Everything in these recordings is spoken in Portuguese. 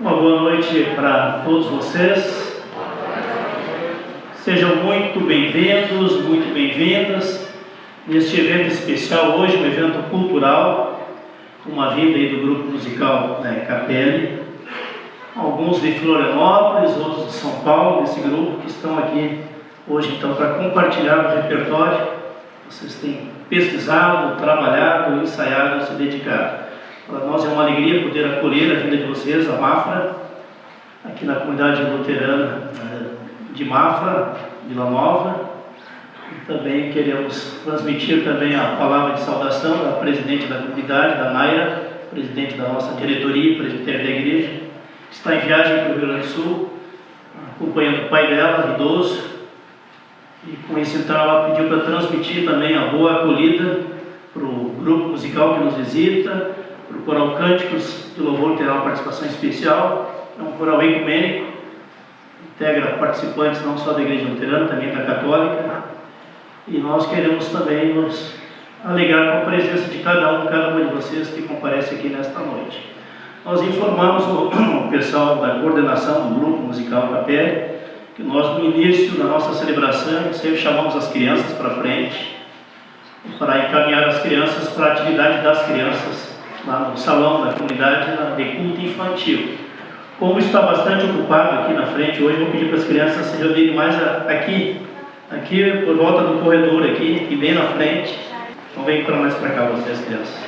Uma boa noite para todos vocês. Sejam muito bem-vindos, muito bem-vindas neste evento especial hoje, um evento cultural, uma vinda aí do grupo musical Capelli. Alguns de Florianópolis, outros de São Paulo, desse grupo que estão aqui hoje então para compartilhar o repertório. Vocês têm pesquisado, trabalhado, ensaiado, se dedicado. Para nós é uma alegria poder acolher a vinda de vocês, a Mafra, aqui na comunidade luterana de Mafra, Vila Nova. E também queremos transmitir também a palavra de saudação da presidente da comunidade, da Naira, presidente da nossa diretoria e presbitério da igreja, que está em viagem para o Rio Grande do Sul, acompanhando o pai dela, idoso. E com isso então ela pediu para transmitir também a boa acolhida para o grupo musical que nos visita, para o coral Cânticos de Louvor, terá uma participação especial. É um coral ecumênico, integra participantes não só da Igreja Luterana, também da Católica. E nós queremos também nos alegrar com a presença de cada uma de vocês que comparece aqui nesta noite. Nós informamos o pessoal da coordenação do grupo musical Capelli que nós, no início da nossa celebração, sempre chamamos as crianças para frente, para encaminhar as crianças para a atividade das crianças, lá no salão da comunidade de culto infantil. Como está bastante ocupado aqui na frente hoje, vou pedir para as crianças se reunirem mais aqui por volta do corredor aqui bem na frente. Então vem para mais para cá vocês, crianças.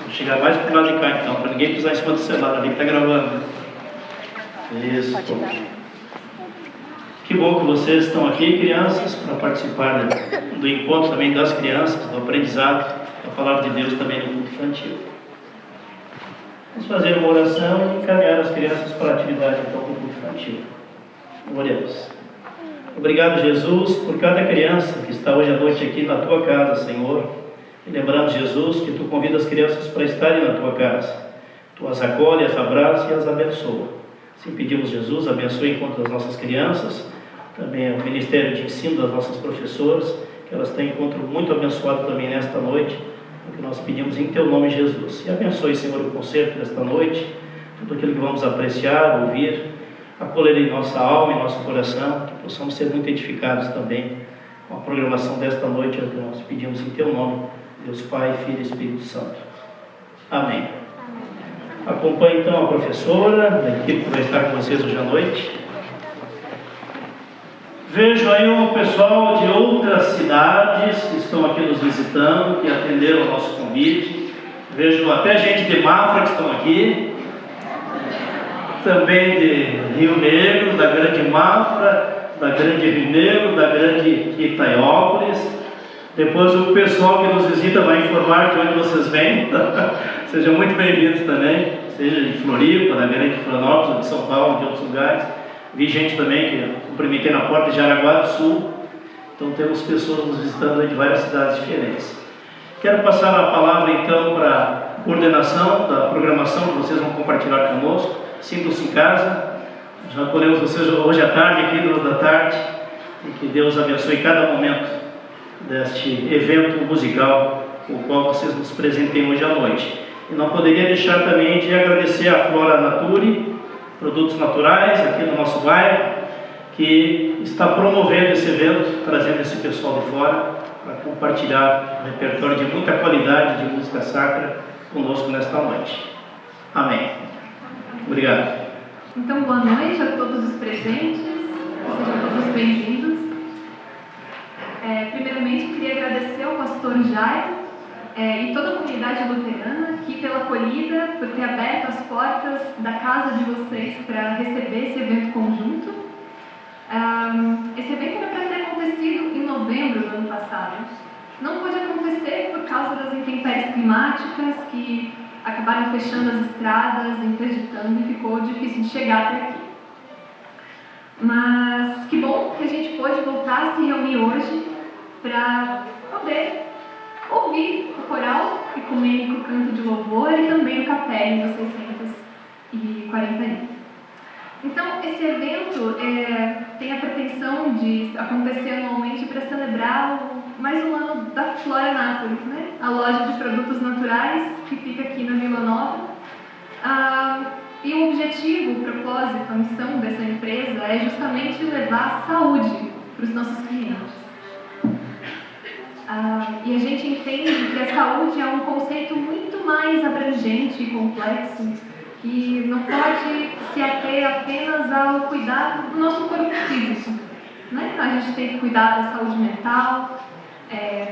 Vou chegar mais para o lado de cá então, para ninguém pisar em cima do celular ali que está gravando. Isso. Que bom que vocês estão aqui, crianças, para participar do encontro também das crianças, do aprendizado da palavra de Deus também no culto infantil. Vamos fazer uma oração e encaminhar as crianças para a atividade então, do culto infantil. Oremos. Obrigado, Jesus, por cada criança que está hoje à noite aqui na tua casa, Senhor. E lembrando, Jesus, que tu convidas as crianças para estarem na tua casa. Tu as acolhe, as abraça e as abençoa. Assim pedimos, Jesus, abençoe o encontro das nossas crianças, também o Ministério de Ensino das nossas professoras, que elas tenham encontro muito abençoado também nesta noite, o que nós pedimos em teu nome, Jesus. E abençoe, Senhor, o concerto desta noite, tudo aquilo que vamos apreciar, ouvir, acolher em nossa alma, em nosso coração, que possamos ser muito edificados também com a programação desta noite, é o que nós pedimos em teu nome, Deus Pai, Filho e Espírito Santo. Amém. Acompanhe então a professora, da equipe que vai estar com vocês hoje à noite. Vejo aí o pessoal de outras cidades que estão aqui nos visitando, que atenderam o nosso convite. Vejo até gente de Mafra que estão aqui, também de Rio Negro, da Grande Mafra, da Grande Rio Negro, da Grande Itaiópolis. Depois o pessoal que nos visita vai informar de onde vocês vêm. Sejam muito bem-vindos também, seja de Floripa, da Grande Florianópolis, de São Paulo, de outros lugares. Vi gente também que cumprimentei na porta de Jaraguá do Sul. Então temos pessoas nos visitando de várias cidades diferentes. Quero passar a palavra então para a coordenação da programação que vocês vão compartilhar conosco. Sintam-se em casa. Já acolhemos vocês hoje à tarde, aqui 2 da tarde. E que Deus abençoe cada momento deste evento musical com o qual vocês nos presentem hoje à noite. E não poderia deixar também de agradecer a Flora Nature, produtos naturais aqui do nosso bairro, que está promovendo esse evento, trazendo esse pessoal de fora para compartilhar um repertório de muita qualidade de música sacra conosco nesta noite. Amém. Obrigado. Então, boa noite a todos os presentes, sejam todos bem-vindos. Primeiramente, queria agradecer ao pastor Jairo e toda a comunidade luterana aqui pela acolhida, por ter aberto as portas da casa de vocês para receber esse evento conjunto. Esse evento era para ter acontecido em novembro do ano passado. Não pôde acontecer por causa das intempéries climáticas que acabaram fechando as estradas, interditando e ficou difícil de chegar até aqui. Mas que bom que a gente pôde voltar a se reunir hoje para poder ouvir o coral ecumênico Canto de Louvor e também o Capelli do 641. Então, esse evento tem a pretensão de acontecer anualmente para celebrar mais um ano da Flora Nature, né? A loja de produtos naturais que fica aqui na Vila Nova. E o objetivo, o propósito, a missão dessa empresa é justamente levar saúde para os nossos clientes. E a gente entende que a saúde é um conceito muito mais abrangente e complexo, que não pode se ater apenas ao cuidado do nosso corpo físico, né? A gente tem que cuidar da saúde mental,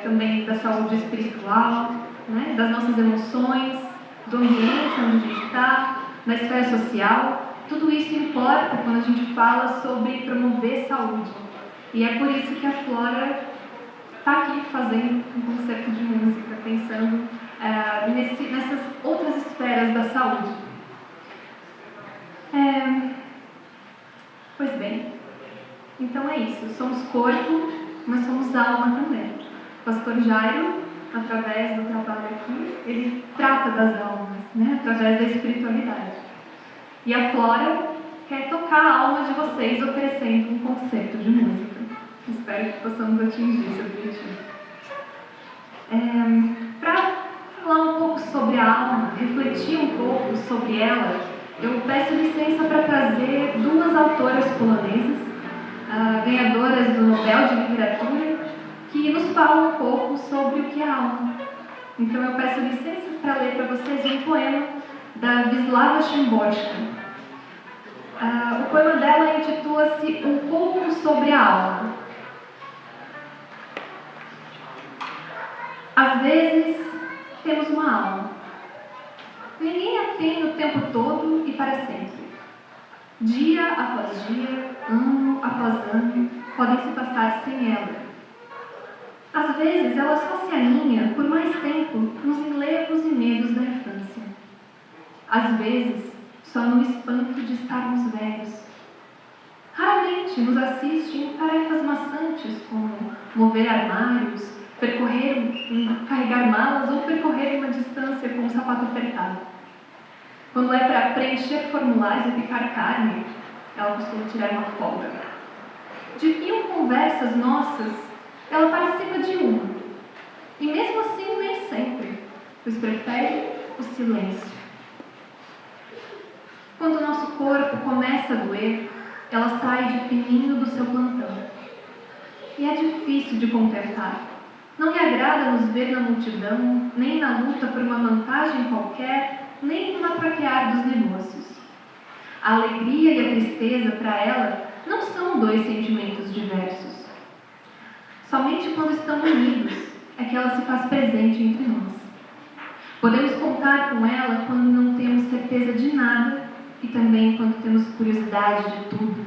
também da saúde espiritual, né? Das nossas emoções, do ambiente onde a gente está, da esfera social. Tudo isso importa quando a gente fala sobre promover saúde. E é por isso que a Flora está aqui fazendo um concerto de música, pensando nessas outras esferas da saúde. Pois bem, então é isso. Somos corpo, mas somos alma também. O pastor Jairo, através do trabalho aqui, ele trata das almas, né? Através da espiritualidade. E a Flora quer tocar a alma de vocês oferecendo um concerto de música. Espero que possamos atingir esse objetivo. Para falar um pouco sobre a alma, refletir um pouco sobre ela, eu peço licença para trazer duas autoras polonesas, ganhadoras do Nobel de Literatura, que nos falam um pouco sobre o que é a alma. Então eu peço licença para ler para vocês um poema da Wisława Szymborska. O poema dela intitula-se Um pouco sobre a alma. Às vezes, temos uma alma. Ninguém a tem o tempo todo e para sempre. Dia após dia, ano após ano, podem se passar sem ela. Às vezes, ela só se alinha por mais tempo nos enlevos e medos da infância. Às vezes, só no espanto de estarmos velhos. Raramente nos assiste em tarefas maçantes como mover armários, carregar malas ou percorrer uma distância com o sapato apertado. Quando é para preencher formulários e picar carne, ela costuma tirar uma folga. De 1000 conversas nossas, ela participa de uma. E mesmo assim, nem sempre, pois prefere o silêncio. Quando o nosso corpo começa a doer, ela sai de fininho do seu plantão. E é difícil de contentar. Não lhe agrada nos ver na multidão, nem na luta por uma vantagem qualquer, nem no matraquear dos negócios. A alegria e a tristeza, para ela, não são dois sentimentos diversos. Somente quando estão unidos é que ela se faz presente entre nós. Podemos contar com ela quando não temos certeza de nada e também quando temos curiosidade de tudo.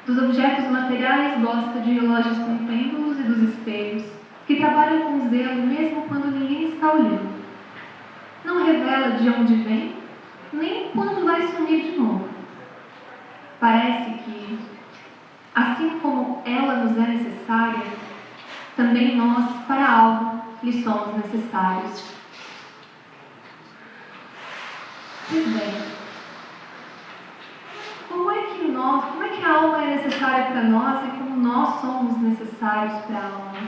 Dos objetos materiais, gosta de relógios com pêndulos e dos espelhos, que trabalham com zelo mesmo quando ninguém está olhando. Não revela de onde vem, nem quando vai sumir de novo. Parece que, assim como ela nos é necessária, também nós, para algo, lhe somos necessários. Pois bem, como é que a alma é necessária para nós e como nós somos necessários para a alma?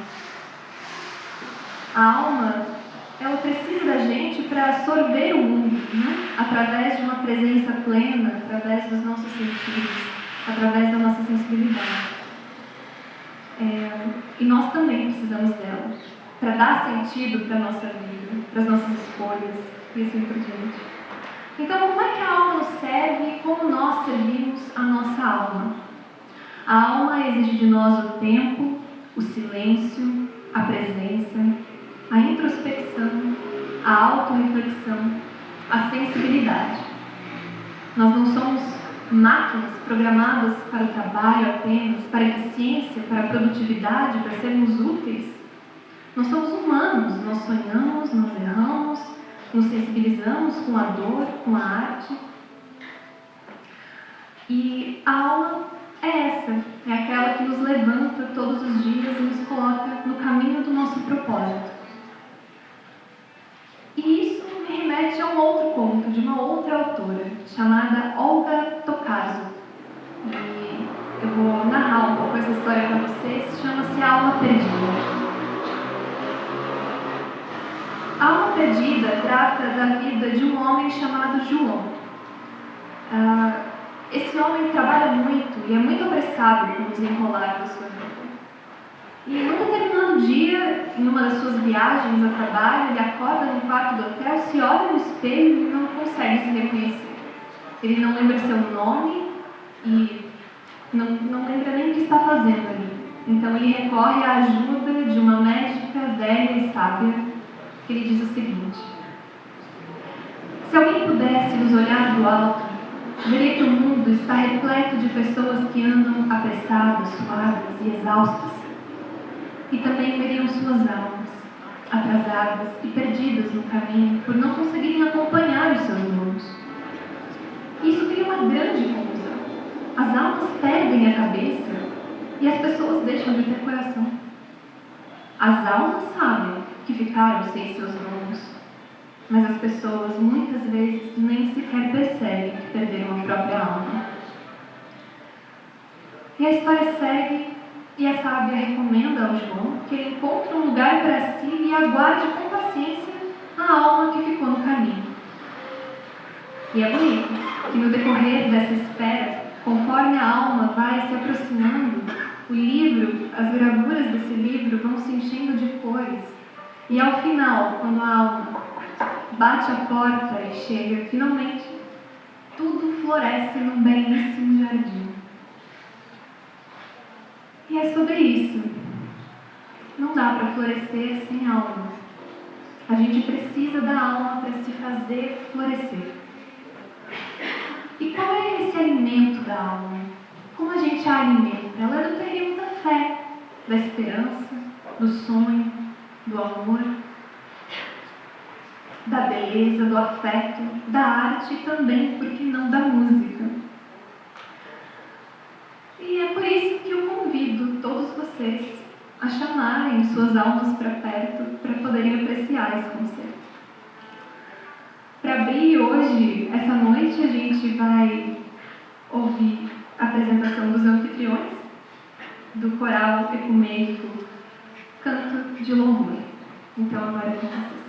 A alma, ela precisa da gente para absorver o mundo, né? Através de uma presença plena, através dos nossos sentidos, através da nossa sensibilidade. E nós também precisamos dela, para dar sentido para a nossa vida, para as nossas escolhas e assim por diante. Então, como é que a alma nos serve e como nós servimos a nossa alma? A alma exige de nós o tempo, o silêncio, a presença, a introspecção, a autorreflexão, a sensibilidade. Nós não somos máquinas programadas para o trabalho apenas, para a eficiência, para a produtividade, para sermos úteis. Nós somos humanos, nós sonhamos, nós erramos, nos sensibilizamos com a dor, com a arte. E a alma é essa, é aquela que nos levanta todos os dias e nos coloca no caminho do nosso propósito. E isso me remete a um outro conto de uma outra autora, chamada Olga Tokarczuk. E eu vou narrar um pouco essa história para vocês, chama-se A Alma Perdida. A Alma Perdida trata da vida de um homem chamado João. Esse homem trabalha muito e é muito apressado com o desenrolar da sua vida. E em um determinado dia, em uma das suas viagens a trabalho, ele acorda no quarto do hotel, se olha no espelho e não consegue se reconhecer. Ele não lembra seu nome e não lembra nem o que está fazendo ali. Então ele recorre à ajuda de uma médica velha e sábia, que lhe diz o seguinte: se alguém pudesse nos olhar do alto, veria que o mundo está repleto de pessoas que andam apressadas, suadas e exaustas. E também veriam suas almas, atrasadas e perdidas no caminho por não conseguirem acompanhar os seus donos. Isso cria uma grande confusão. As almas perdem a cabeça e as pessoas deixam de ter coração. As almas sabem que ficaram sem seus donos, mas as pessoas muitas vezes nem sequer percebem que perderam a própria alma. E a história segue e a sábia recomenda ao João que ele encontre um lugar para si e aguarde com paciência a alma que ficou no caminho. E é bonito que no decorrer dessa espera, conforme a alma vai se aproximando, o livro, as gravuras desse livro vão se enchendo de cores. E ao final, quando a alma bate a porta e chega, finalmente, tudo floresce num belíssimo jardim. E é sobre isso. Não dá para florescer sem alma. A gente precisa da alma para se fazer florescer. E qual é esse alimento da alma? Como a gente a alimenta? Ela é do terreno da fé, da esperança, do sonho, do amor, da beleza, do afeto, da arte e também, por que não, da música. E é por isso que eu convido todos vocês a chamarem suas almas para perto para poderem apreciar esse concerto. Para abrir hoje, essa noite, a gente vai ouvir a apresentação dos anfitriões do coral ecumênico Canto de Louvor. Então, agora é com vocês.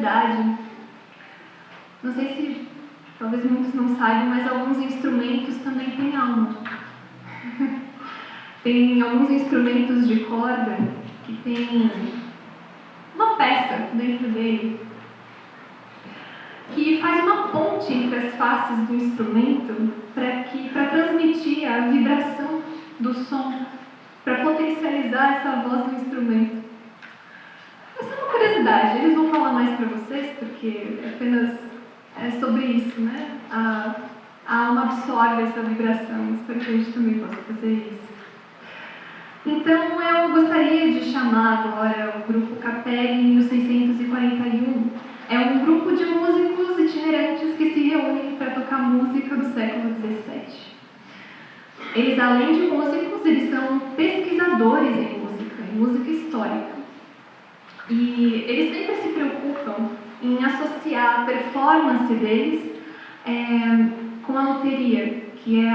curiosidade, não sei se talvez muitos não saibam, mas alguns instrumentos também têm alma. Tem alguns instrumentos de corda que tem uma peça dentro dele que faz uma ponte entre as faces do instrumento para transmitir a vibração do som, para potencializar essa voz do instrumento. Essa é uma curiosidade, eles vão falar mais para vocês, porque apenas é sobre isso, né? A alma absorve essa vibração, espero que a gente também possa fazer isso. Então eu gostaria de chamar agora o grupo Capelli 1641. É um grupo de músicos itinerantes que se reúnem para tocar música do século XVII. Eles, além de músicos, eles são pesquisadores em música histórica. E eles sempre se preocupam em associar a performance deles com a luteria, que é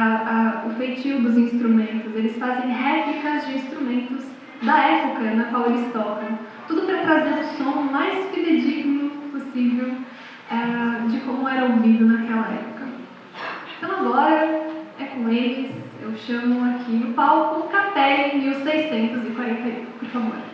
o feitio dos instrumentos. Eles fazem réplicas de instrumentos da época na qual eles tocam. Tudo para trazer um som mais fidedigno possível de como era ouvido naquela época. Então agora é com eles, eu chamo aqui no palco Capelli 1641, por favor.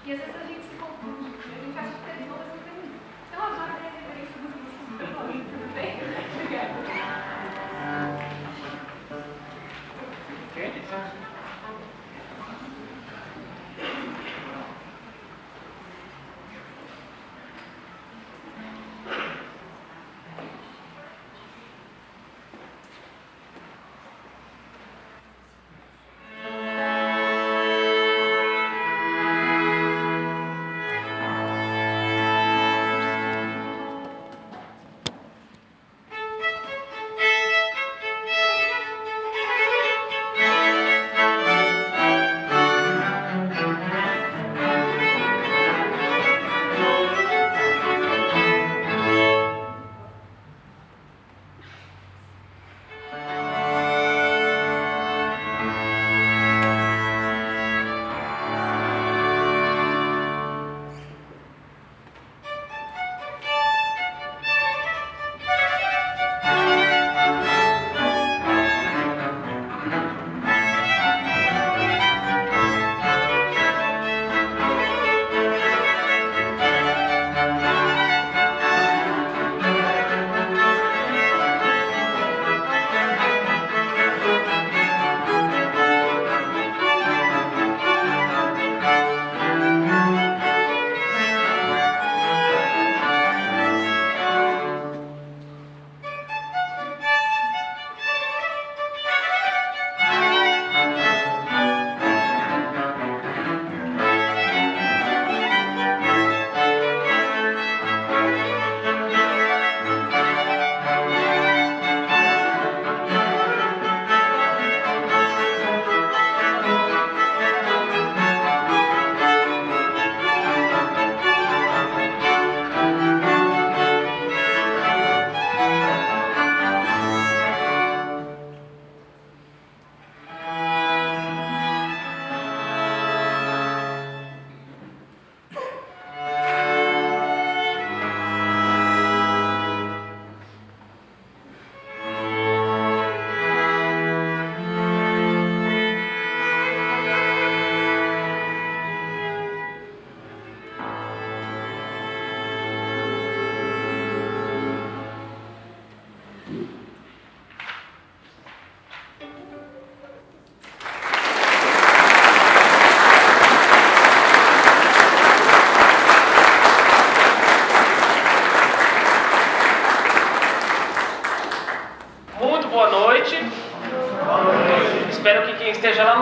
E às vezes a gente se confunde, a gente acha que terminou, mas não terminou. Então agora é a referência dos músicos.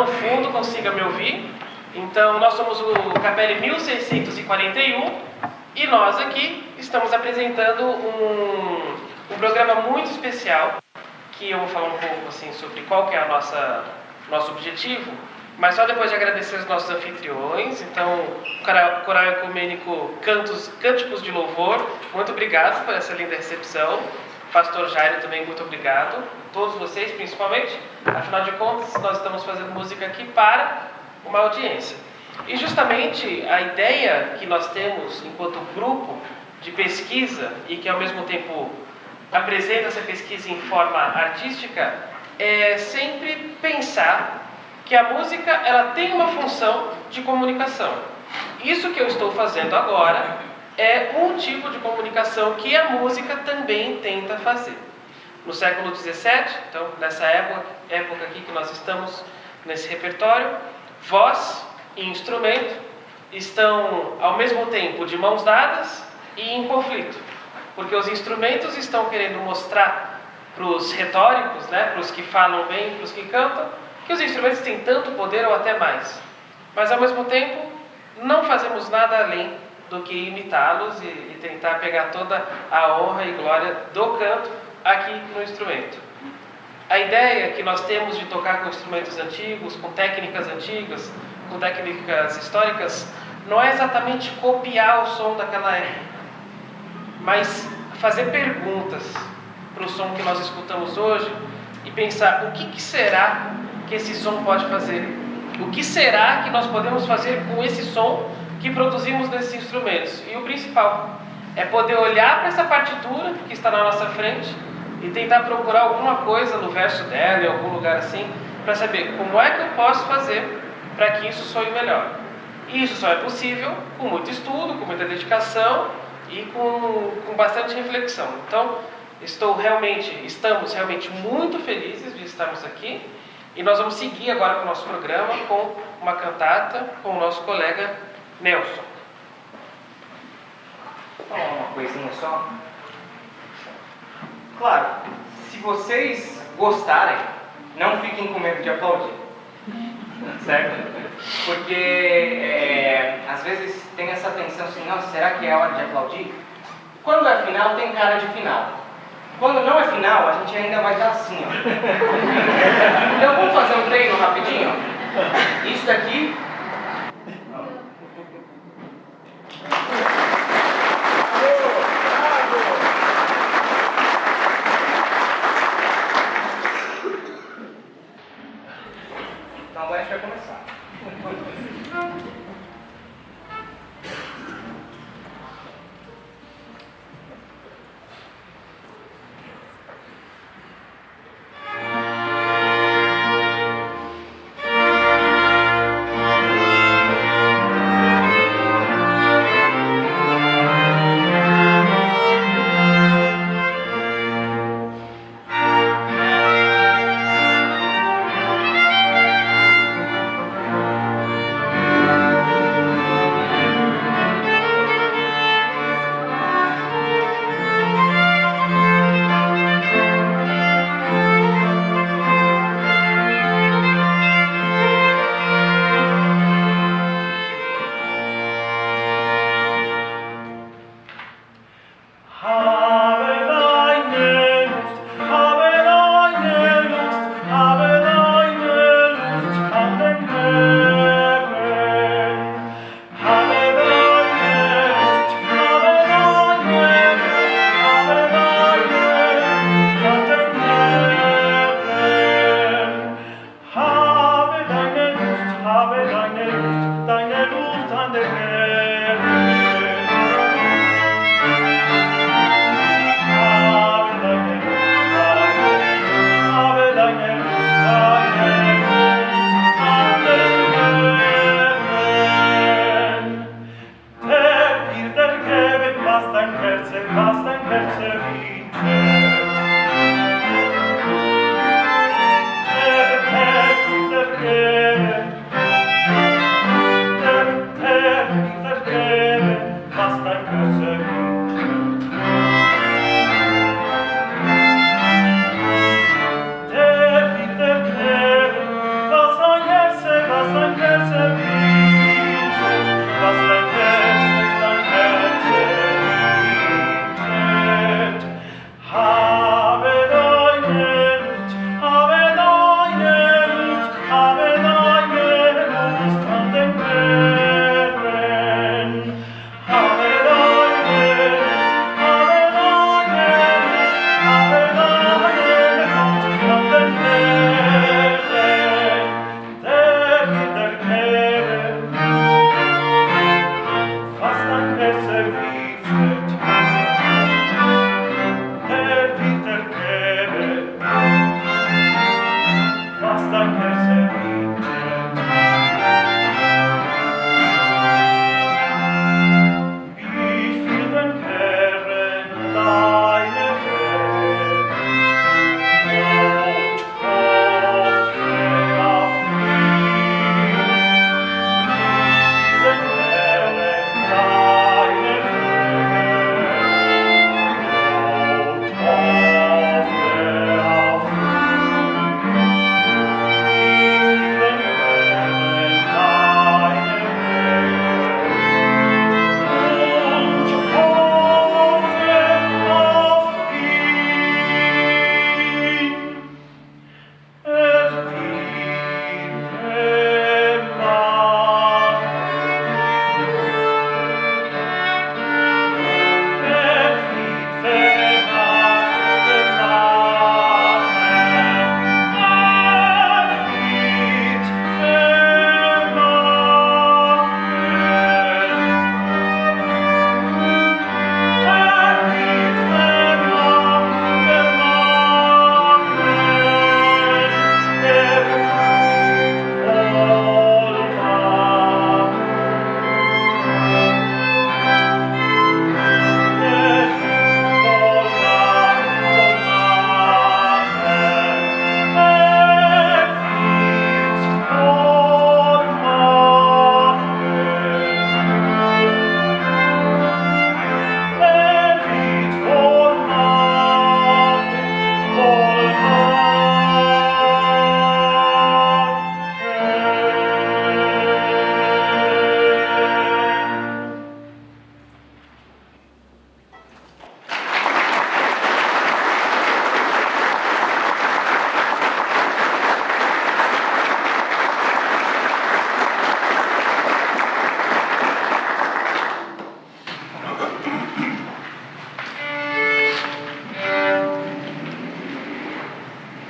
no fundo consiga me ouvir. Então, nós somos o Capelle 1641 e nós aqui estamos apresentando um programa muito especial, que eu vou falar um pouco assim, sobre qual que é nosso objetivo, mas só depois de agradecer os nossos anfitriões. Então, Coral Ecumênico Cânticos de Louvor, muito obrigado por essa linda recepção. Pastor Jairo também, muito obrigado. Todos vocês, principalmente. Afinal de contas, nós estamos fazendo música aqui para uma audiência. E justamente a ideia que nós temos enquanto grupo de pesquisa e que ao mesmo tempo apresenta essa pesquisa em forma artística é sempre pensar que a música ela tem uma função de comunicação. Isso que eu estou fazendo agora é um tipo de comunicação que a música também tenta fazer. No século XVII, então nessa época aqui que nós estamos nesse repertório, voz e instrumento estão ao mesmo tempo de mãos dadas e em conflito, porque os instrumentos estão querendo mostrar para os retóricos, para os que falam bem, para os que cantam, que os instrumentos têm tanto poder ou até mais, mas ao mesmo tempo não fazemos nada além do que imitá-los e tentar pegar toda a honra e glória do canto aqui no instrumento. A ideia que nós temos de tocar com instrumentos antigos, com técnicas antigas, com técnicas históricas, não é exatamente copiar o som daquela época, mas fazer perguntas para o som que nós escutamos hoje e pensar o que será que esse som pode fazer? O que será que nós podemos fazer com esse som que produzimos nesses instrumentos? E o principal é poder olhar para essa partitura que está na nossa frente e tentar procurar alguma coisa no verso dela, em algum lugar assim, para saber como é que eu posso fazer para que isso soe melhor. E isso só é possível com muito estudo, com muita dedicação e com bastante reflexão. Então, estamos realmente muito felizes de estarmos aqui e nós vamos seguir agora com o nosso programa com uma cantata com o nosso colega Nelson. Vou falar uma coisinha só. Claro, se vocês gostarem, não fiquem com medo de aplaudir, certo? Porque às vezes tem essa tensão assim, nossa, será que é hora de aplaudir? Quando é final, tem cara de final. Quando não é final, a gente ainda vai estar assim, ó. Então vamos fazer um treino rapidinho? Isso daqui... Então agora a gente vai começar.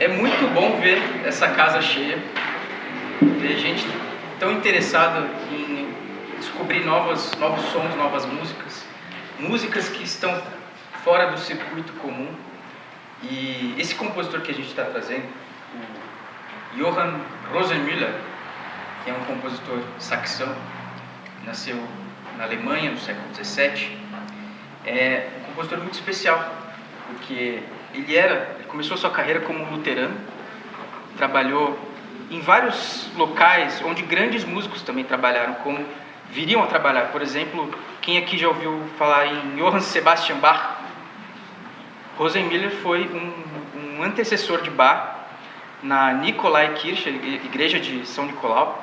É muito bom ver essa casa cheia, ver gente tão interessada em descobrir novos sons, novas músicas, músicas que estão fora do circuito comum. E esse compositor que a gente está trazendo, o Johann Rosenmüller, que é um compositor saxão, nasceu na Alemanha no século XVII, é um compositor muito especial, porque ele começou sua carreira como luterano, trabalhou em vários locais onde grandes músicos também trabalharam, como viriam a trabalhar. Por exemplo, quem aqui já ouviu falar em Johann Sebastian Bach? Rosenmüller foi um antecessor de Bach na Nikolaikirche, igreja de São Nicolau,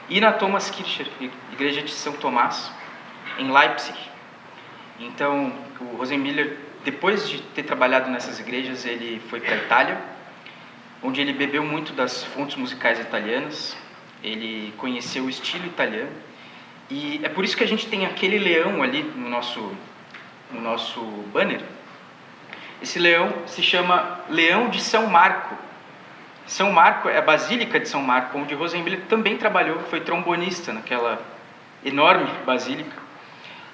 e na Thomaskirche, igreja de São Tomás, em Leipzig. Então, o Rosenmüller, depois de ter trabalhado nessas igrejas, ele foi para a Itália, onde ele bebeu muito das fontes musicais italianas, ele conheceu o estilo italiano, e é por isso que a gente tem aquele leão ali no nosso banner. Esse leão se chama Leão de São Marco. São Marco é a Basílica de São Marco, onde Rosenmüller também trabalhou, foi trombonista naquela enorme basílica.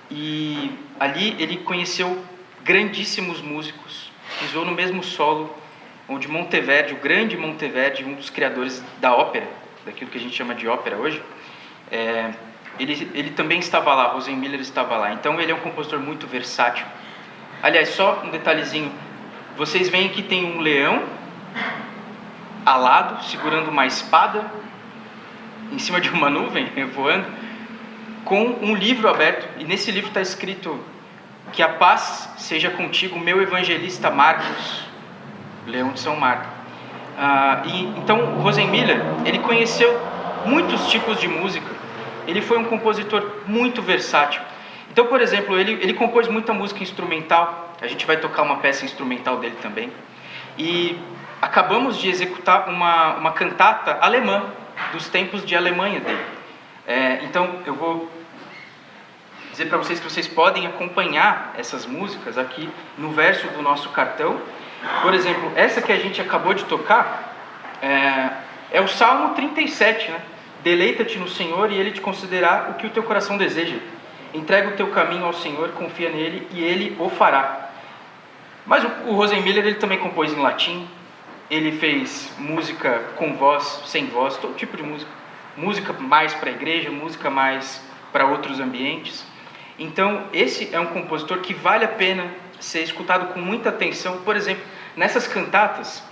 E ali ele conheceu grandíssimos músicos, pisou no mesmo solo onde Monteverdi, o grande Monteverdi, um dos criadores da ópera, daquilo que a gente chama de ópera hoje, ele também estava lá, Rosenmüller estava lá. Então ele é um compositor muito versátil. Aliás, só um detalhezinho, vocês veem que tem um leão alado, segurando uma espada, em cima de uma nuvem, voando, com um livro aberto, e nesse livro está escrito: que a paz seja contigo, meu evangelista Marcos, Leão de São Marco. Então, o Rosenmüller, ele conheceu muitos tipos de música, ele foi um compositor muito versátil. Então, por exemplo, ele compôs muita música instrumental, a gente vai tocar uma peça instrumental dele também, e acabamos de executar uma cantata alemã, dos tempos de Alemanha dele. Então, eu vou dizer para vocês que vocês podem acompanhar essas músicas aqui no verso do nosso cartão. Por exemplo, essa que a gente acabou de tocar é o Salmo 37, né? Deleita-te no Senhor e Ele te concederá o que o teu coração deseja. Entrega o teu caminho ao Senhor, confia nele e Ele o fará. Mas o Rosenmüller, ele também compôs em latim, ele fez música com voz, sem voz, todo tipo de música. Música mais para a igreja, música mais para outros ambientes. Então, esse é um compositor que vale a pena ser escutado com muita atenção. Por exemplo, nessas cantatas,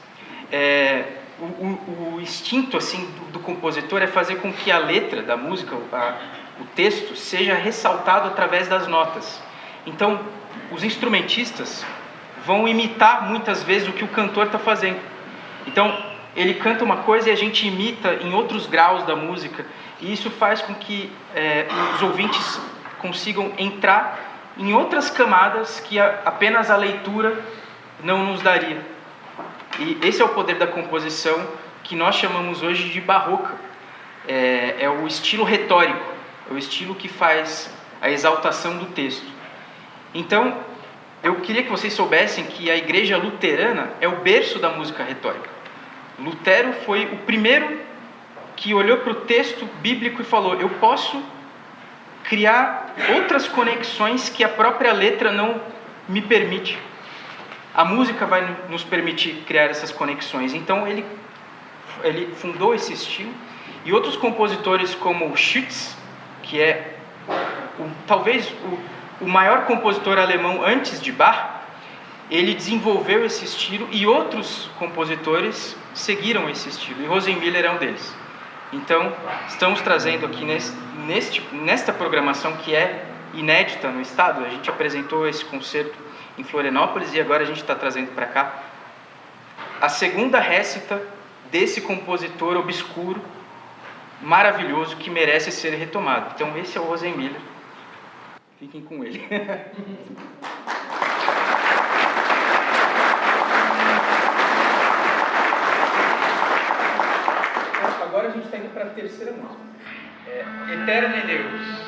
o instinto assim do compositor é fazer com que a letra da música, o texto, seja ressaltado através das notas. Então, os instrumentistas vão imitar muitas vezes o que o cantor está fazendo. Então, ele canta uma coisa e a gente imita em outros graus da música, e isso faz com que os ouvintes consigam entrar em outras camadas que apenas a leitura não nos daria. E esse é o poder da composição, que nós chamamos hoje de barroca. É o estilo retórico, é o estilo que faz a exaltação do texto. Então, eu queria que vocês soubessem que a igreja luterana é o berço da música retórica. Lutero foi o primeiro que olhou para o texto bíblico e falou: eu posso criar outras conexões que a própria letra não me permite. A música vai nos permitir criar essas conexões. Então ele fundou esse estilo, e outros compositores como Schütz, que é talvez o maior compositor alemão antes de Bach, ele desenvolveu esse estilo, e outros compositores seguiram esse estilo, e Rosenmüller é um deles. Então, estamos trazendo aqui nesta programação, que é inédita no estado. A gente apresentou esse concerto em Florianópolis e agora a gente está trazendo para cá a segunda récita desse compositor obscuro, maravilhoso, que merece ser retomado. Então, esse é o Rosenmüller. Fiquem com ele. Agora a gente está indo para a terceira música. Eterne Deus.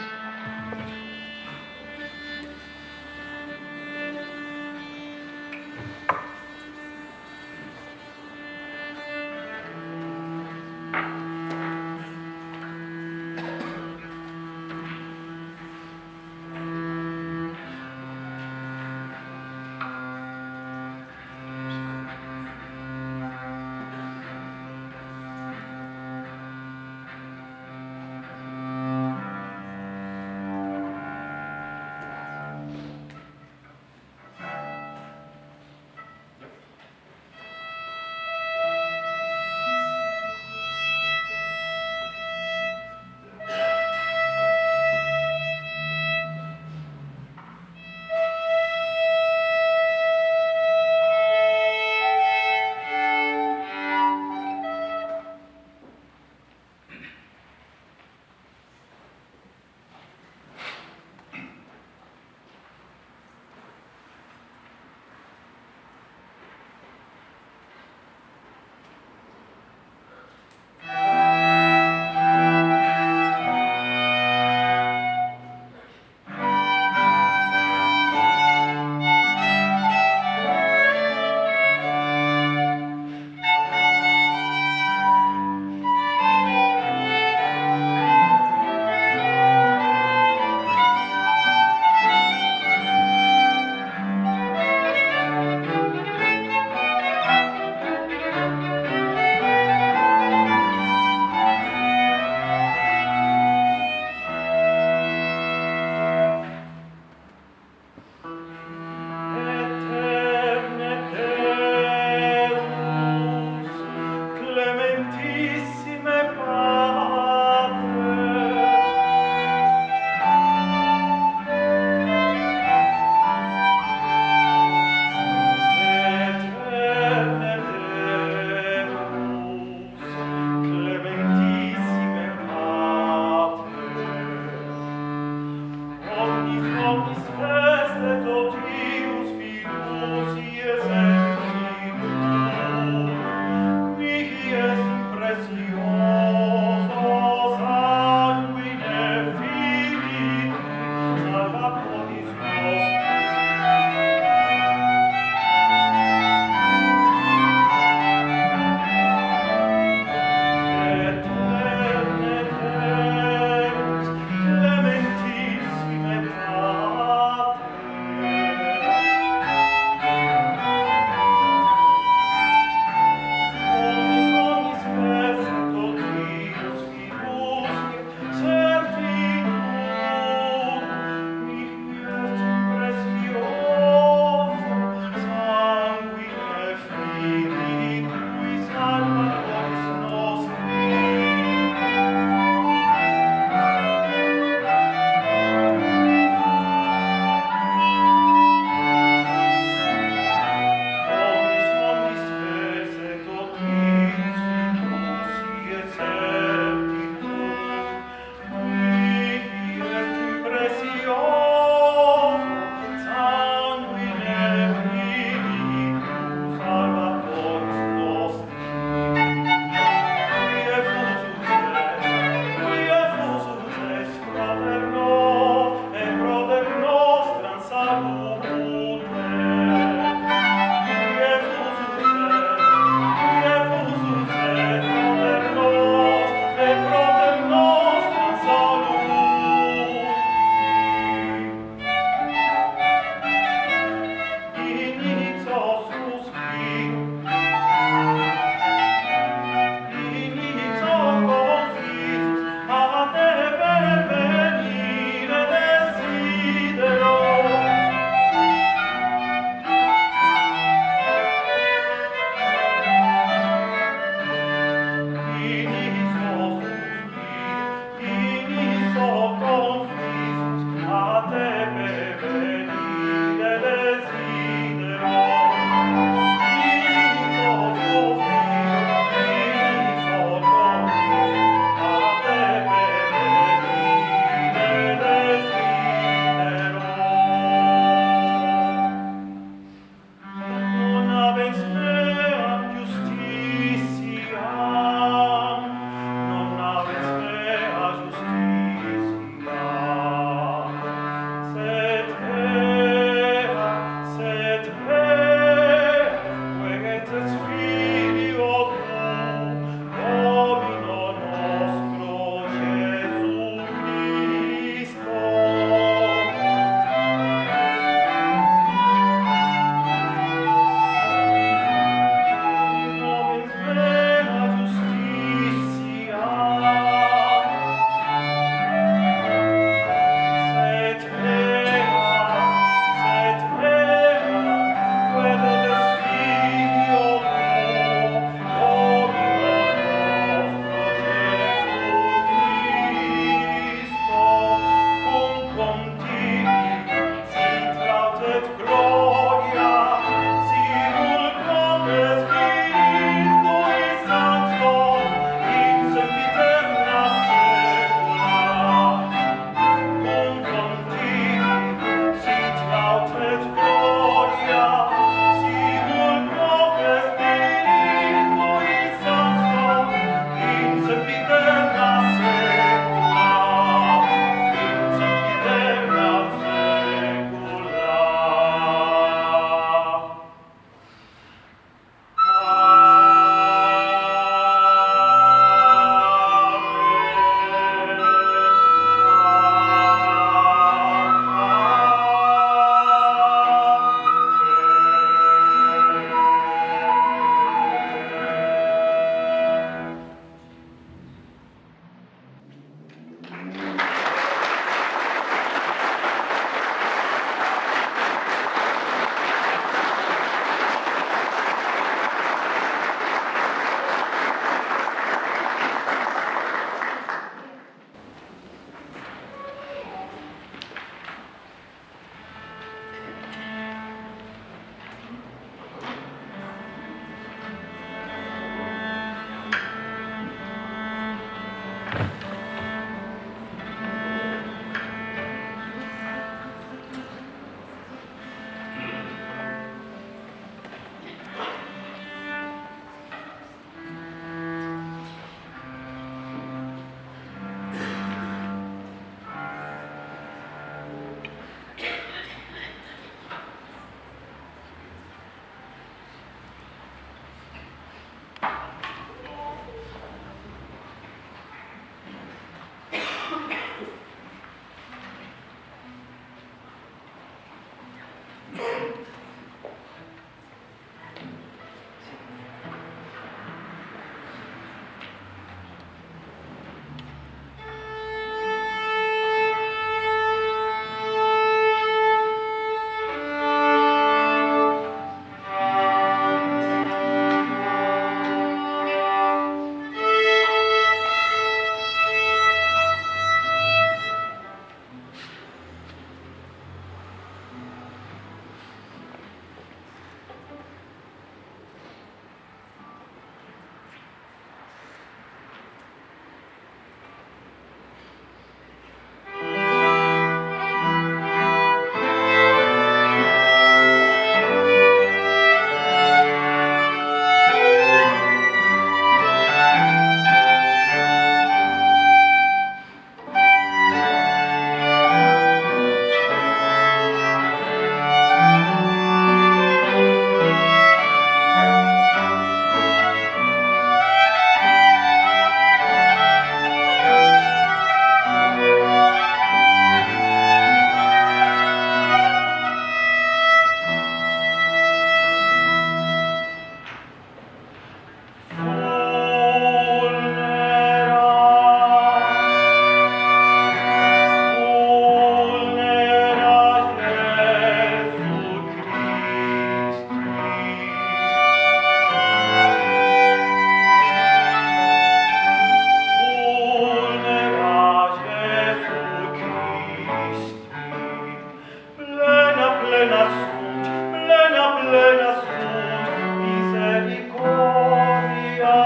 plena sud misericordia,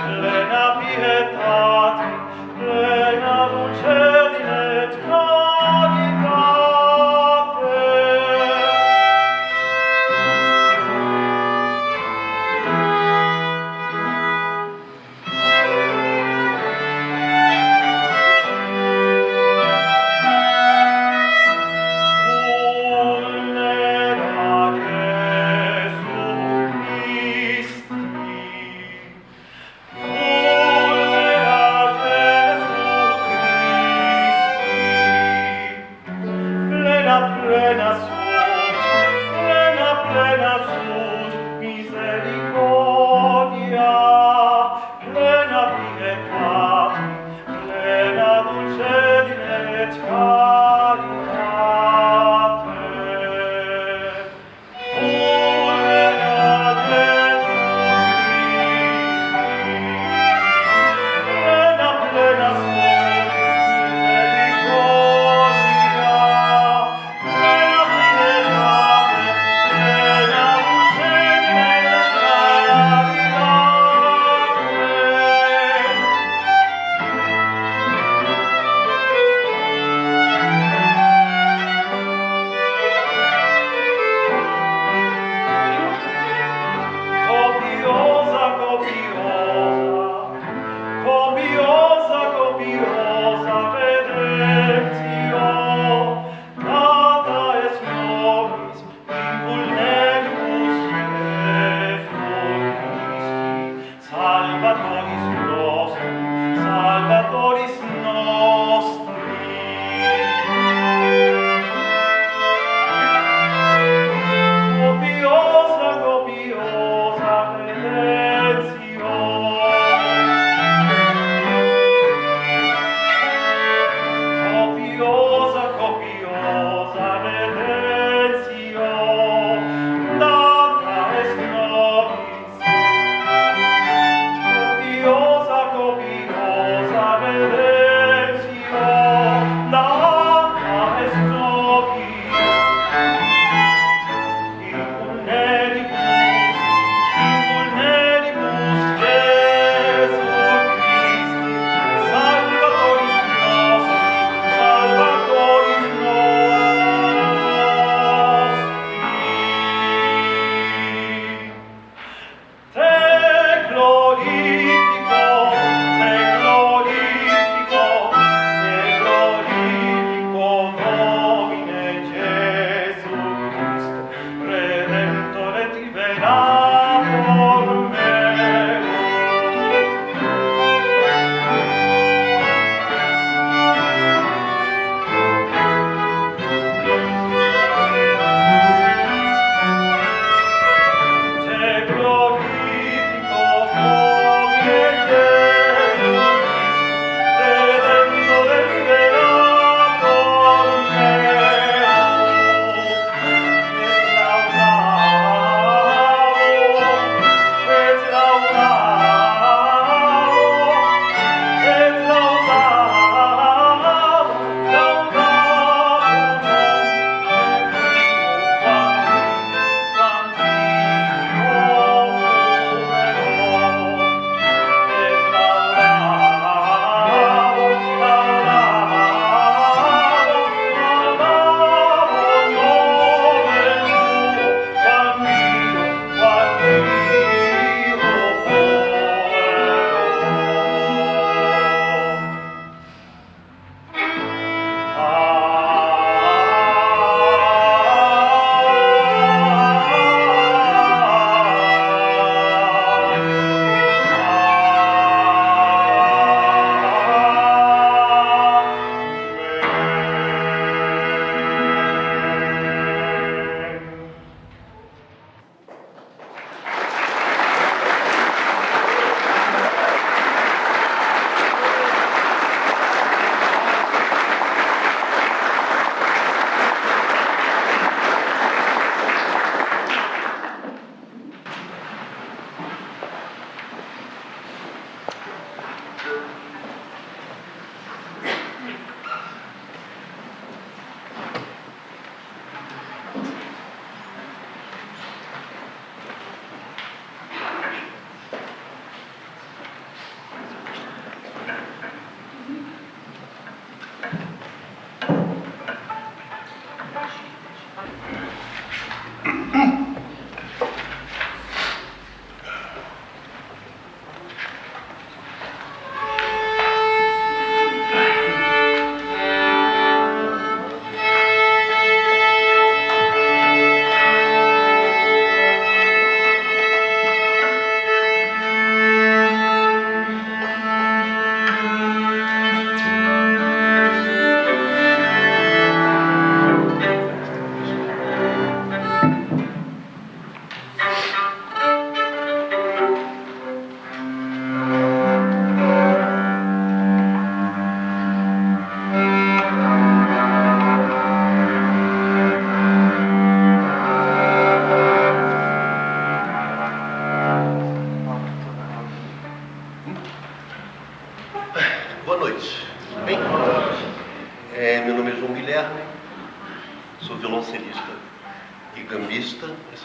plena pietate, plena dulcedim et caritate. Vulnerare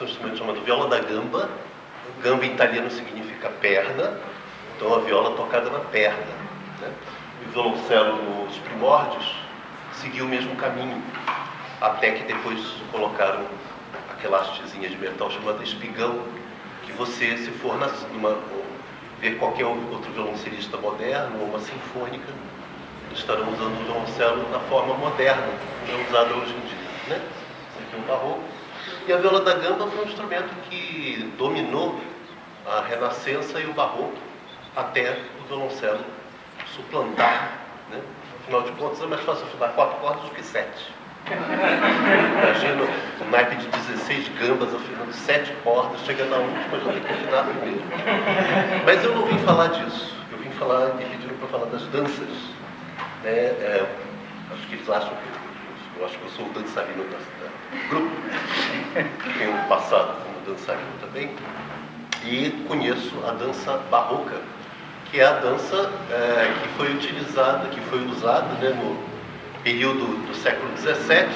instrumento chamado viola da gamba. Gamba em italiano significa perna, então a viola tocada na perna, né? E o violoncelo nos primórdios seguiu o mesmo caminho, até que depois colocaram aquela hastezinha de metal chamada espigão, que você, se for ver qualquer outro violoncelista moderno ou uma sinfônica, estarão usando o violoncelo na forma moderna, que é usada hoje em dia, né? Esse aqui é um barroco. E a viola da gamba foi um instrumento que dominou a Renascença e o Barroco até o violoncelo suplantar, né? Afinal de contas, é mais fácil afinar 4 cordas do que 7. Imagina um naipe de 16 gambas afinando 7 cordas, chega na última já tem que afinar primeiro. Mas eu não vim falar disso. Eu vim falar, me pediram para falar das danças, né? Acho que eles acham que eu acho que eu sou o dançarino do grupo. Tenho um passado como dançarino também. E conheço a dança barroca, que é a dança que foi utilizada, que foi usada, né, no período do século XVII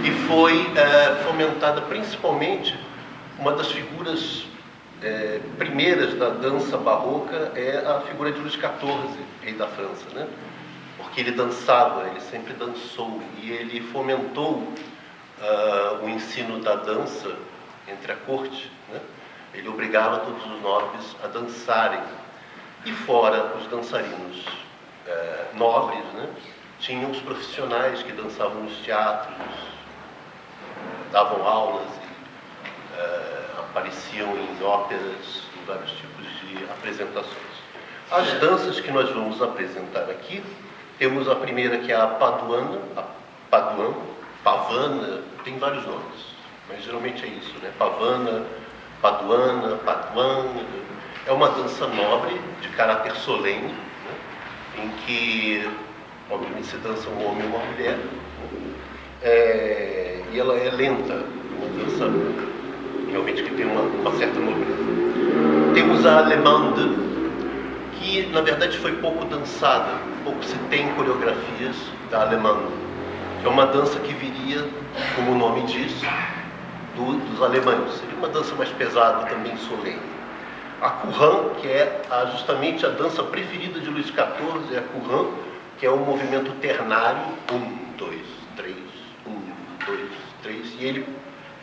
e foi fomentada principalmente. Uma das figuras primeiras da dança barroca é a figura de Luís XIV, rei da França, né? Porque ele dançava, ele sempre dançou e ele fomentou o ensino da dança entre a corte, né? Ele obrigava todos os nobres a dançarem. E fora os dançarinos nobres, né? Tinham os profissionais que dançavam nos teatros, davam aulas e apareciam em óperas, em vários tipos de apresentações. As danças que nós vamos apresentar aqui, temos a primeira que é a paduana, pavana, tem vários nomes, mas geralmente é isso, né? Pavana, paduana, paduan. É uma dança nobre, de caráter solene, né? Em que, obviamente, se dança um homem e uma mulher, né? E ela é lenta, uma dança realmente que tem uma certa nobreza. Temos a allemande, que na verdade foi pouco dançada, pouco se tem coreografias da allemande, que é uma dança que viria, como o nome diz, dos alemães. Seria uma dança mais pesada, também solene. A courante, que é justamente a dança preferida de Luís XIV, é a courante, que é um movimento ternário, 1, 2, 3, 1, 2, 3, e ele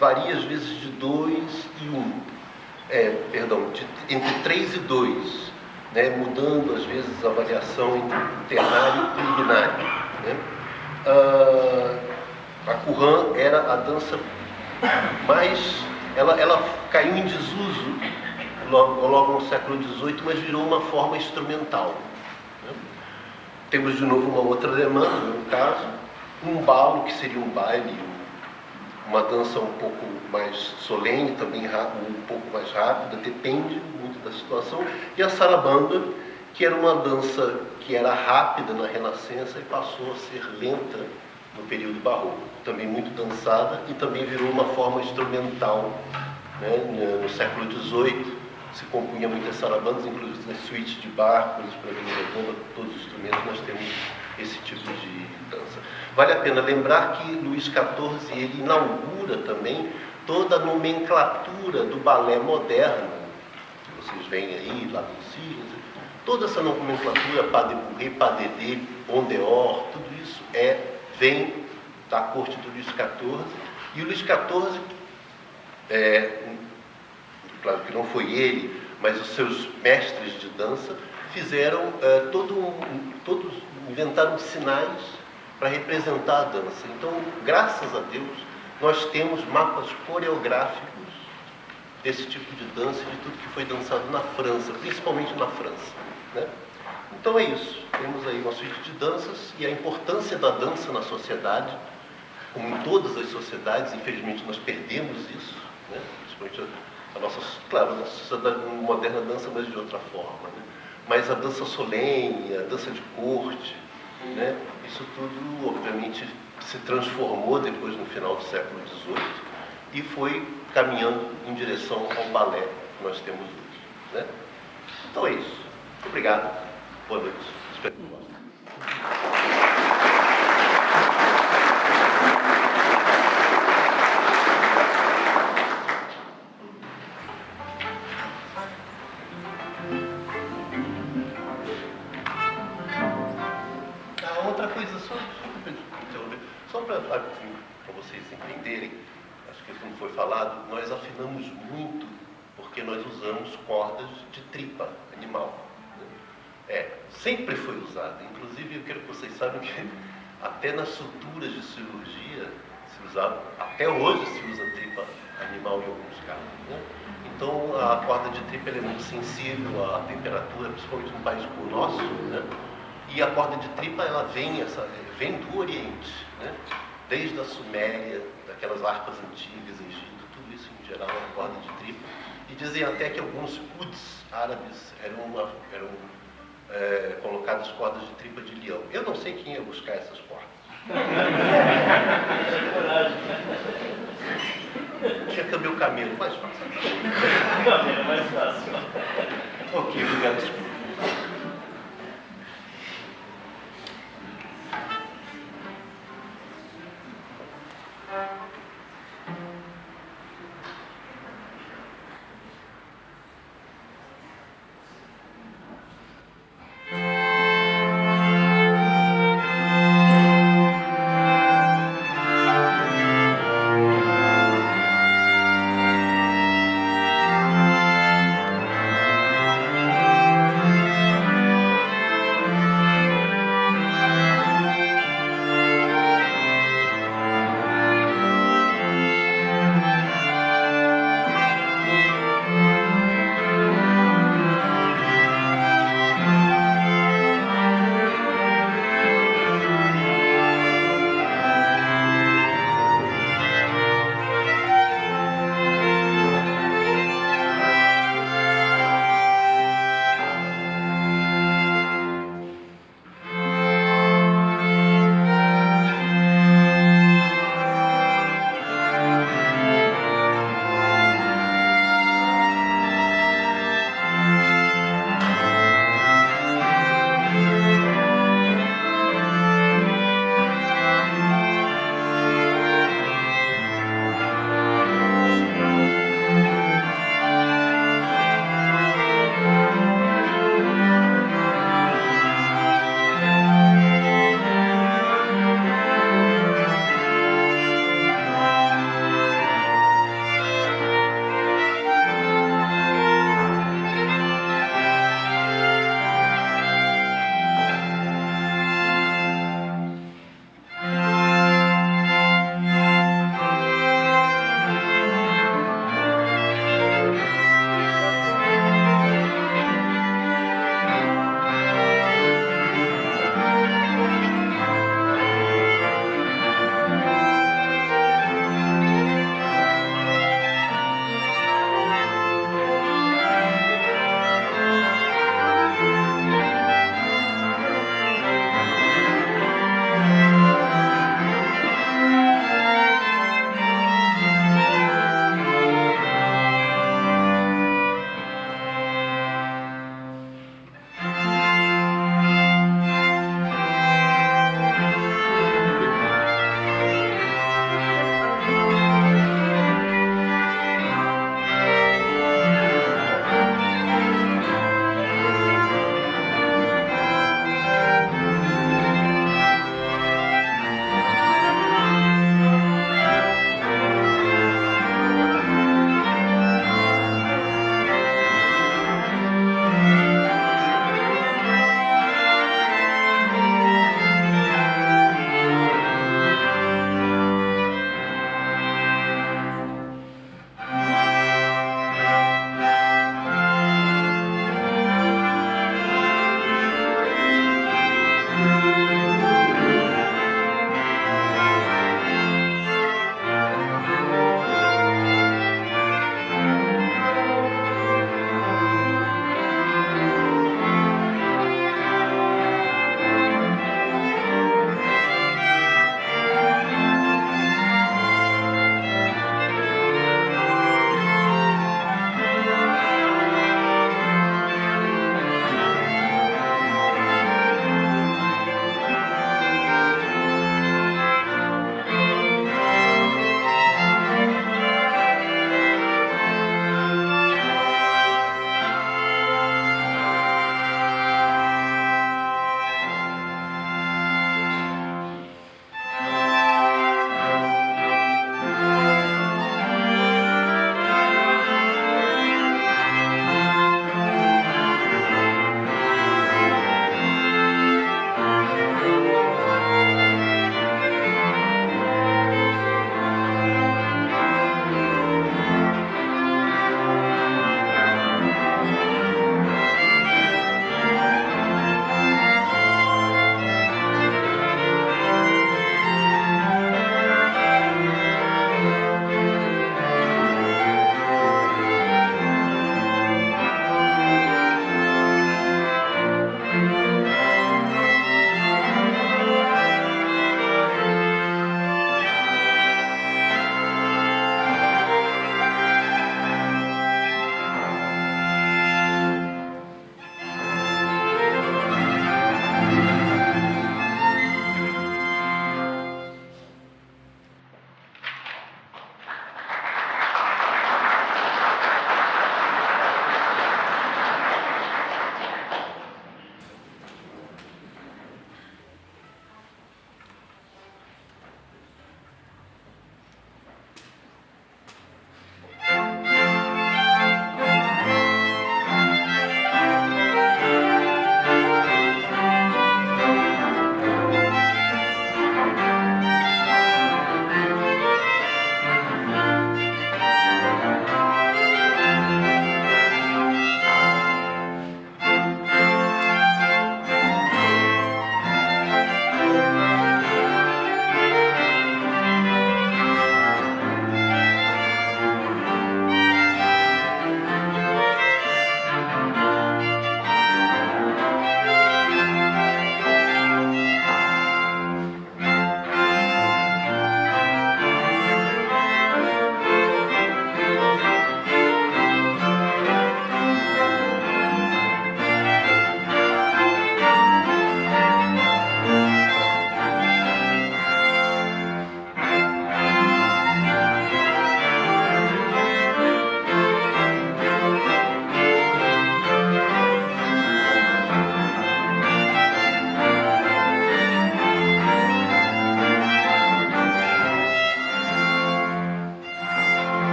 varia às vezes de 2 e 1, entre 3 e 2, né, mudando às vezes a variação entre ternário e preliminário, né? A courante era a dança mais... Ela caiu em desuso logo no século XVIII, mas virou uma forma instrumental, né? Temos de novo uma outra alemã, no caso, um balo, que seria um baile, uma dança um pouco mais solene, também um pouco mais rápida, depende muito da situação, e a sarabanda, que era uma dança que era rápida na Renascença e passou a ser lenta no período barroco, também muito dançada e também virou uma forma instrumental, né? No século XVIII se compunha muitas sarabandas, inclusive nas suítes de Bach, para redonda, todos os instrumentos nós temos esse tipo de dança. Vale a pena lembrar que Luís XIV ele inaugura também toda a nomenclatura do balé moderno, que vocês veem aí, lá nos Cílios, toda essa nomenclatura, pas de bourrée, pas de deux, pont dehors, tudo isso vem da corte do Luís XIV, e o Luís XIV, claro que não foi ele, mas os seus mestres de dança fizeram todos inventaram sinais para representar a dança. Então, graças a Deus, nós temos mapas coreográficos desse tipo de dança e de tudo que foi dançado na França, principalmente na França, né? Então é isso, temos aí uma suíte de danças e a importância da dança na sociedade, como em todas as sociedades, infelizmente nós perdemos isso, né? Principalmente a nossa sociedade moderna dança, mas de outra forma, né? Mas a dança solene, a dança de corte, né? Isso tudo, obviamente, se transformou depois no final do século XVIII e foi caminhando em direção ao balé que nós temos hoje, né? Então é isso. Muito obrigado. Boa noite. Espero que gostem. para vocês entenderem, acho que isso não foi falado, nós afinamos muito porque nós usamos cordas de tripa animal. Sempre foi usado. Inclusive, eu quero que vocês saibam que até nas suturas de cirurgia se usava, até hoje se usa tripa animal em alguns casos, né? Então, a corda de tripa ela é muito sensível à temperatura, principalmente num país como o nosso, né? E a corda de tripa ela vem do Oriente, né? Desde a Suméria, daquelas harpas antigas, Egito, tudo isso em geral é corda de tripa. E dizem até que alguns uds árabes eram colocadas cordas de tripa de leão. Eu não sei quem ia buscar essas cordas. Tinha também o camelo, mais fácil. O camelo é mais fácil. Ok, obrigado, desculpa.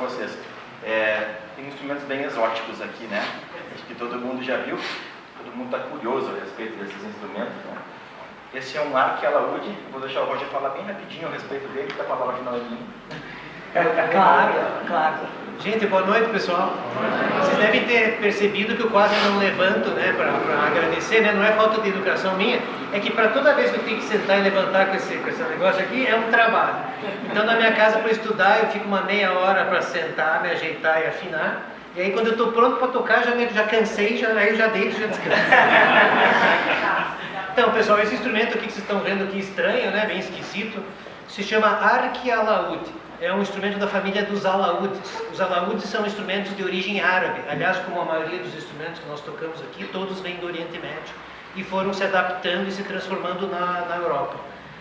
vocês. Tem instrumentos bem exóticos aqui, né? Acho que todo mundo já viu, todo mundo está curioso a respeito desses instrumentos, né? Esse é um arco alaúde, vou deixar o Roger falar bem rapidinho a respeito dele, que a palavra final é minha. Claro. Gente, boa noite, pessoal. Vocês devem ter percebido que eu quase não levanto, né, para agradecer, né? Não é falta de educação minha, é que para toda vez que eu tenho que sentar e levantar com esse negócio aqui, é um trabalho. Então, na minha casa, para estudar, eu fico uma meia hora para sentar, me ajeitar e afinar. E aí, quando eu estou pronto para tocar, já cansei, aí eu já deito, já descanso. Então, pessoal, esse instrumento aqui que vocês estão vendo aqui estranho, né, bem esquisito, se chama arque-alaúde. É um instrumento da família dos alaúdes. Os alaúdes são instrumentos de origem árabe. Aliás, como a maioria dos instrumentos que nós tocamos aqui, todos vêm do Oriente Médio e foram se adaptando e se transformando na Europa.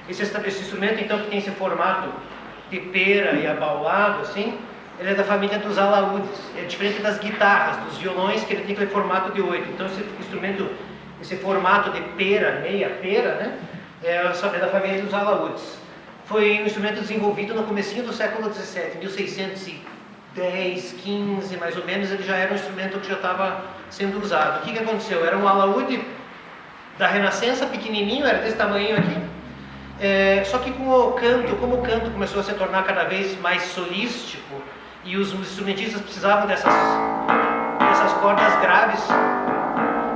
Esse instrumento, então, que tem esse formato de pera e abaulado, assim, ele é da família dos alaúdes. É diferente das guitarras, dos violões, que ele tem aquele formato de 8. Então, esse instrumento, esse formato de pera, meia pera, né, é da família dos alaúdes. Foi um instrumento desenvolvido no comecinho do século XVII, 1610, 15, mais ou menos, ele já era um instrumento que já estava sendo usado. O que aconteceu? Era um alaúde da Renascença, pequenininho, era desse tamanho aqui. Só que como o canto começou a se tornar cada vez mais solístico e os instrumentistas precisavam dessas cordas graves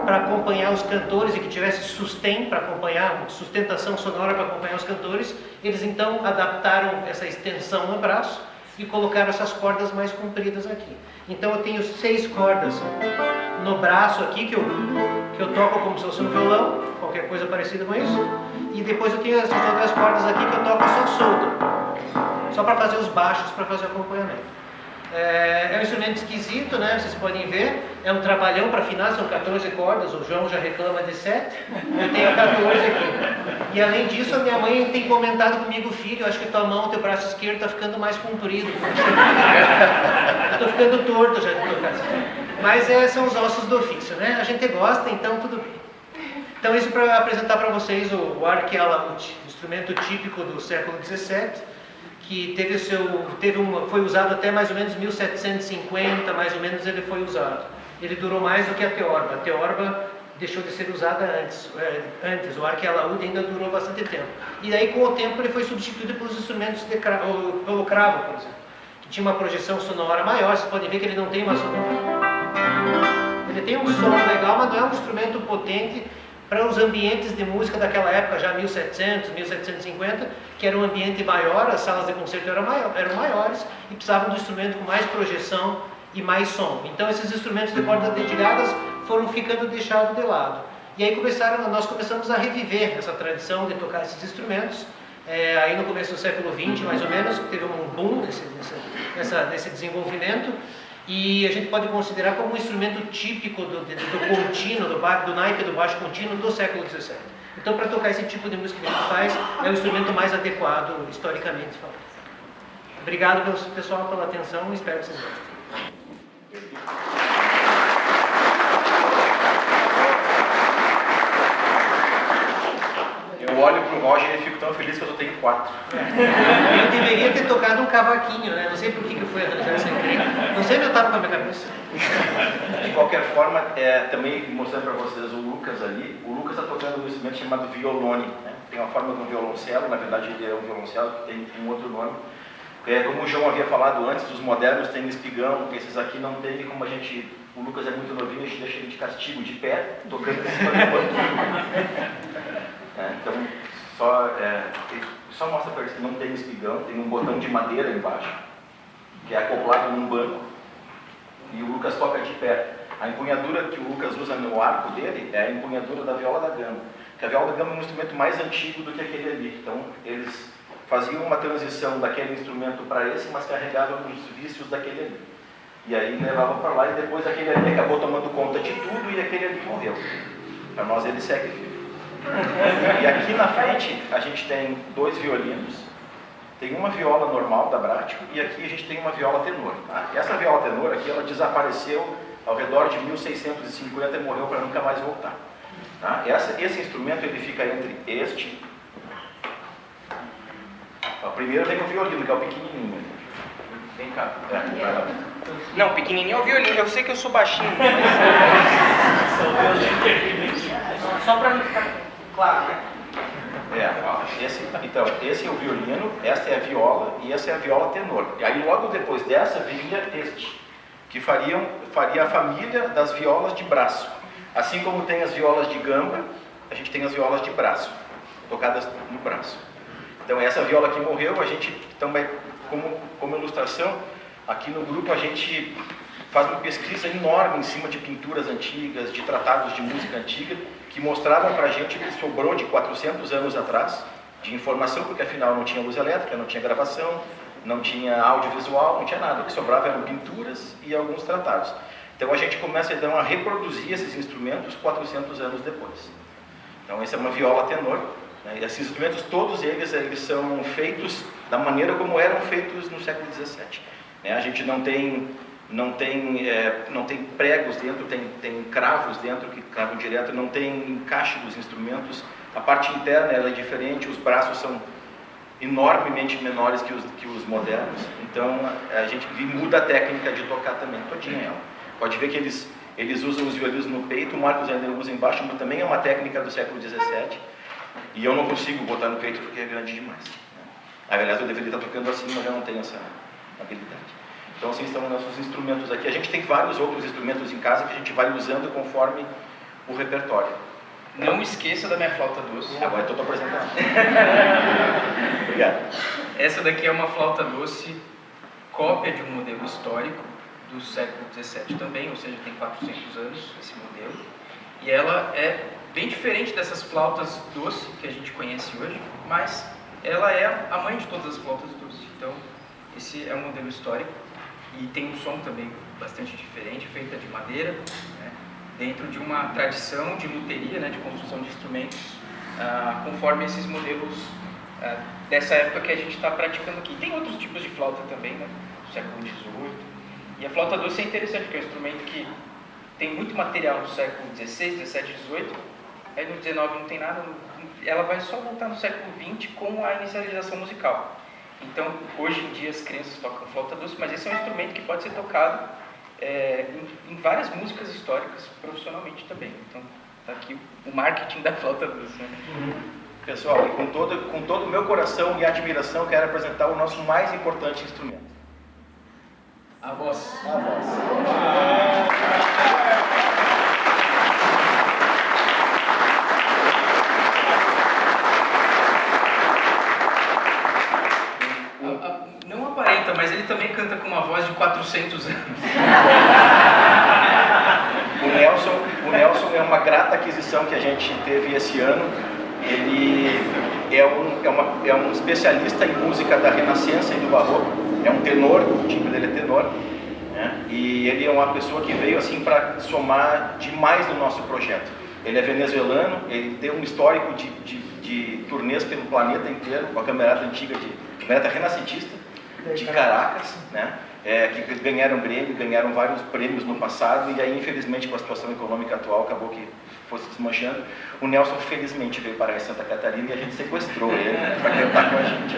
para acompanhar os cantores e que tivesse sustentação sonora para acompanhar os cantores, eles então adaptaram essa extensão no braço e colocaram essas cordas mais compridas aqui. Então eu tenho 6 cordas no braço aqui que eu toco como se fosse um violão, qualquer coisa parecida com isso, e depois eu tenho essas outras cordas aqui que eu toco só solto, só para fazer os baixos, para fazer o acompanhamento. É um instrumento esquisito, né? Vocês podem ver. É um trabalhão para afinar, são 14 cordas. O João já reclama de 7. Eu tenho 14 aqui. E além disso, a minha mãe tem comentado comigo, filho, acho que tua mão, teu braço esquerdo está ficando mais comprido. Eu estou ficando torto já de tocar assim. Mas são os ossos do ofício, né? A gente gosta, então tudo bem. Então isso para apresentar para vocês o arque-alaúde, instrumento típico do século XVII. Que foi usado até mais ou menos 1750, mais ou menos ele foi usado. Ele durou mais do que a teorba. A teorba deixou de ser usada antes. O arque-alaúde ainda durou bastante tempo. E aí, com o tempo, ele foi substituído pelos instrumentos pelo cravo, por exemplo, que tinha uma projeção sonora maior. Vocês podem ver que ele não tem uma Ele tem um som legal, mas não é um instrumento potente para os ambientes de música daquela época, já 1700, 1750, que era um ambiente maior, as salas de concerto eram maiores e precisavam de um instrumento com mais projeção e mais som. Então esses instrumentos de cordas dedilhadas foram ficando deixados de lado. E aí nós começamos a reviver essa tradição de tocar esses instrumentos. Aí no começo do século XX, mais ou menos, teve um boom nesse desenvolvimento. E a gente pode considerar como um instrumento típico do contínuo, do naipe do baixo contínuo do século XVII. Então, para tocar esse tipo de música que a gente faz, é o instrumento mais adequado, historicamente falando. Obrigado, pessoal, pela atenção e espero que vocês gostem. Eu olho pro Roger e fico tão feliz que eu só tenho 4. Eu deveria ter tocado um cavaquinho, né? Não sei por que eu fui arranjar essa incrível. Não sei onde eu estava com a minha cabeça. De qualquer forma, também mostrando para vocês o Lucas ali. O Lucas está tocando um instrumento chamado violone, né? Tem uma forma de um violoncelo, na verdade ele é um violoncelo que tem um outro nome. Como o João havia falado antes, os modernos têm espigão, esses aqui não tem, como o Lucas é muito novinho, a gente deixa ele de castigo, de pé, tocando em cima do banco. Então, só mostra para eles que não tem espigão, tem um botão de madeira embaixo, que é acoplado num banco, e o Lucas toca de pé. A empunhadura que o Lucas usa no arco dele é a empunhadura da viola da gamba, que a viola da gamba é um instrumento mais antigo do que aquele ali. Então, eles faziam uma transição daquele instrumento para esse, mas carregavam os vícios daquele ali. E aí levavam para lá, e depois aquele ali acabou tomando conta de tudo, e aquele ali morreu. Para nós ele segue vivo. E aqui na frente a gente tem 2 violinos, tem uma viola normal da Brático e aqui a gente tem uma viola tenor. Tá? Essa viola tenor aqui ela desapareceu ao redor de 1650 e morreu para nunca mais voltar. Tá? Esse instrumento ele fica entre este. Primeiro tem o violino, que é o pequenininho. Vem cá. Vai lá. Não, pequenininho é o violino. Eu sei que eu sou baixinho, mas... Só para não ficar claro, né? Esse é o violino, essa é a viola e essa é a viola tenor. E aí logo depois dessa viria este, que faria a família das violas de braço. Assim como tem as violas de gamba, a gente tem as violas de braço, tocadas no braço. Então essa viola que morreu, a gente também, como ilustração, aqui no grupo a gente faz uma pesquisa enorme em cima de pinturas antigas, de tratados de música antiga, que mostravam para a gente o que sobrou de 400 anos atrás, de informação, porque afinal não tinha luz elétrica, não tinha gravação, não tinha audiovisual, não tinha nada. O que sobrava eram pinturas e alguns tratados. Então a gente começa então a reproduzir esses instrumentos 400 anos depois. Então essa é uma viola tenor, né? E esses instrumentos, todos eles são feitos da maneira como eram feitos no século XVII. Né? A gente não tem pregos dentro, tem cravos dentro que cravam direto, não tem encaixe dos instrumentos. A parte interna ela é diferente, os braços são enormemente menores que os modernos. Então a gente muda a técnica de tocar também, todinha ela. Pode ver que eles usam os violinos no peito, o Marcos ainda usa embaixo, mas também é uma técnica do século XVII. E eu não consigo botar no peito porque é grande demais. Aliás, eu deveria estar tocando assim, mas eu não tenho essa habilidade. Então assim estão nossos instrumentos aqui. A gente tem vários outros instrumentos em casa que a gente vai usando conforme o repertório. Não esqueça da minha flauta doce. Agora estou apresentando. Obrigado. Essa daqui é uma flauta doce, cópia de um modelo histórico do século XVII também, ou seja, tem 400 anos esse modelo. E ela é bem diferente dessas flautas doce que a gente conhece hoje, mas ela é a mãe de todas as flautas doces. Então, esse é um modelo histórico e tem um som também bastante diferente, feita de madeira, né, dentro de uma tradição de luteria, né, de construção de instrumentos, conforme esses modelos dessa época que a gente está praticando aqui. Tem outros tipos de flauta também, né, do século XVIII. E a flauta doce é interessante, porque é um instrumento que tem muito material no século XVI, XVII, XVIII, aí no XIX não tem nada, ela vai só voltar no século XX com a inicialização musical. Então, hoje em dia as crianças tocam flauta doce, mas esse é um instrumento que pode ser tocado em várias músicas históricas, profissionalmente também. Então, está aqui o marketing da flauta doce. Né? Pessoal, e com todo o meu coração e admiração, quero apresentar o nosso mais importante instrumento. A voz. A voz. Não aparenta, mas ele também canta com uma voz de 400 anos. O Nelson é uma grata aquisição que a gente teve esse ano. Ele é um especialista em música da Renascença e do Barroco. É um tenor, o timbre dele é tenor, né? E ele é uma pessoa que veio assim para somar demais no nosso projeto. Ele é venezuelano, ele tem um histórico de turnês pelo planeta inteiro, com a camerata antiga, camerata renascentista, de Caracas, né? Que ganharam Grêmio, ganharam vários prêmios no passado, e aí infelizmente com a situação econômica atual acabou que fosse desmanchando. O Nelson felizmente veio parar em Santa Catarina e a gente sequestrou ele, né, para cantar com a gente.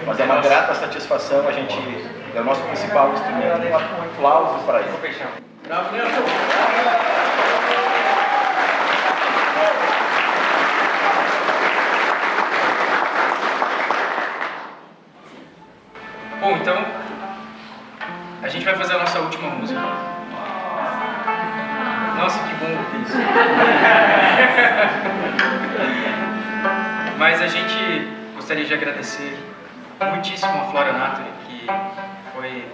Mas é uma grata satisfação, é o nosso principal instrumento. Um aplauso para ele. Bravo, Nelson! Bom, então a gente vai fazer a nossa última música. Nossa, que bom ouvir isso. Mas a gente gostaria de agradecer muitíssimo a Flora Naturi, que foi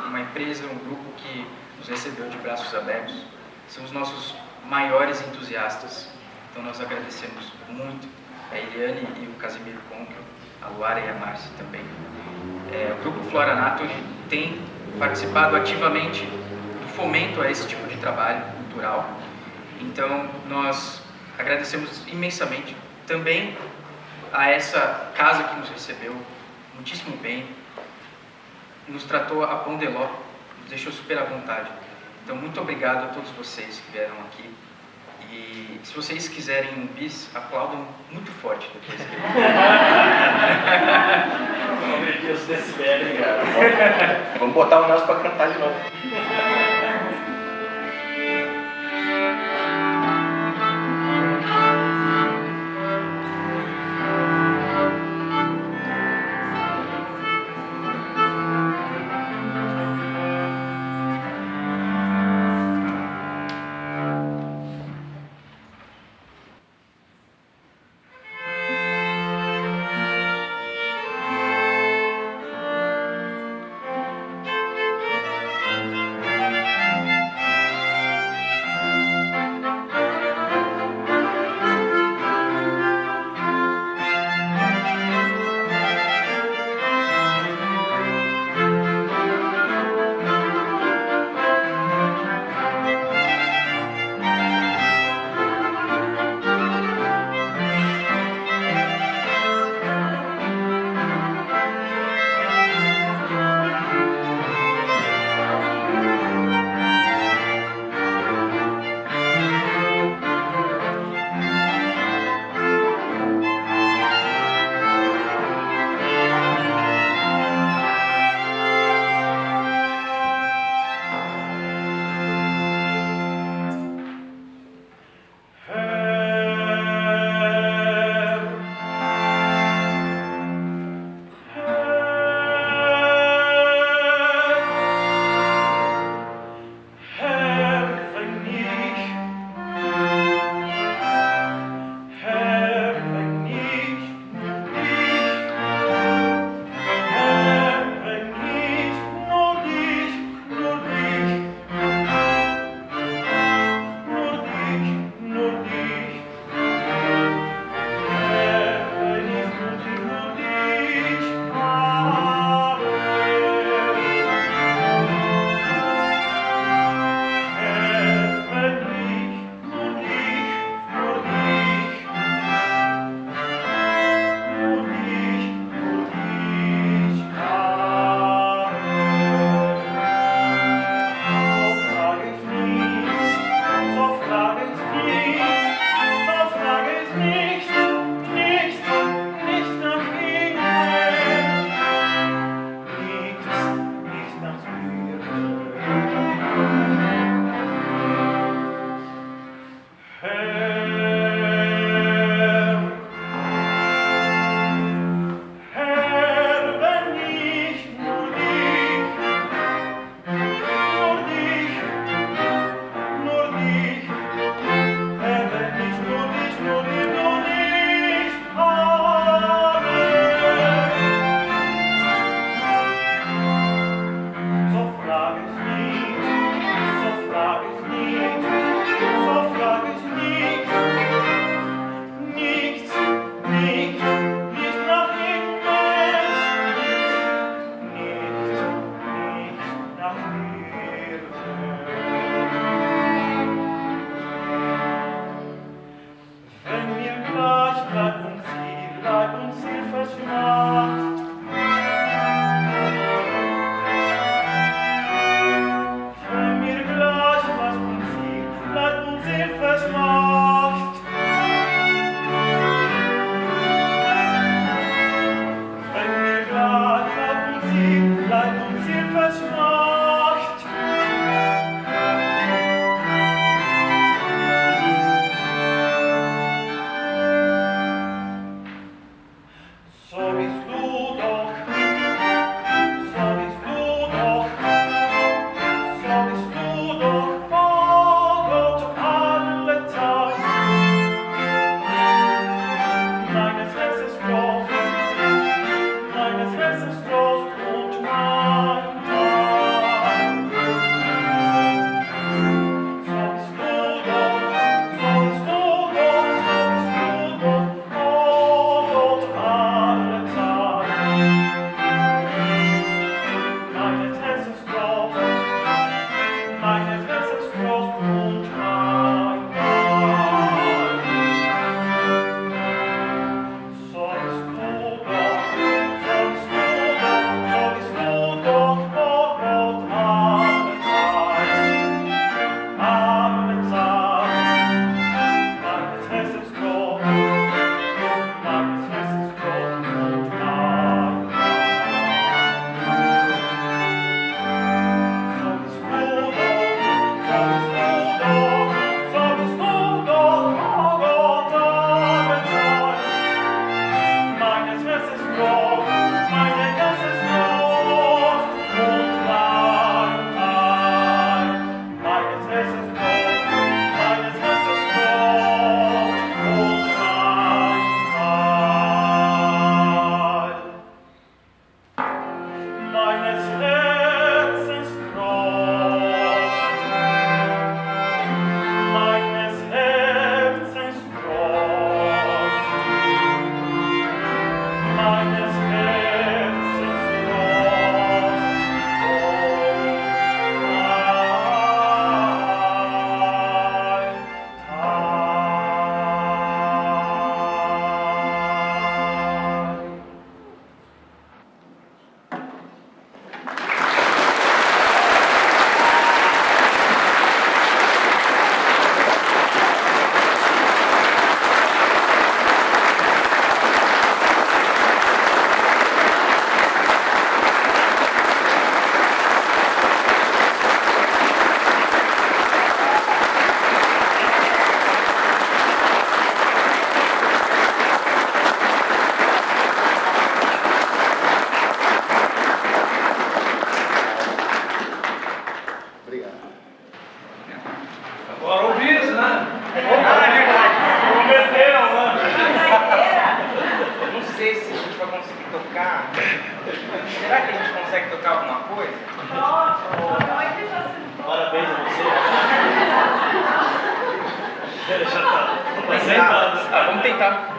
uma empresa, um grupo que nos recebeu de braços abertos. São os nossos maiores entusiastas. Então nós agradecemos muito a Eliane e o Casimiro Conquio, a Luara e a Márcia também. O grupo Flora Naturi tem participado ativamente do fomento a esse tipo de trabalho cultural. Então nós agradecemos imensamente também a essa casa que nos recebeu muitíssimo bem, nos tratou a pão de ló, nos deixou super à vontade. Então muito obrigado a todos vocês que vieram aqui E se vocês quiserem um bis, aplaudam muito forte depois. Deus desespere, cara. Vamos botar o Nelson para cantar de novo.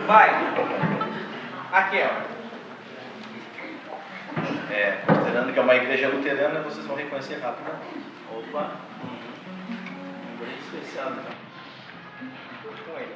Vai. Aqui, ó. Considerando que é uma igreja luterana, vocês vão reconhecer rápido. Opa! Bem especial, então. Com ele.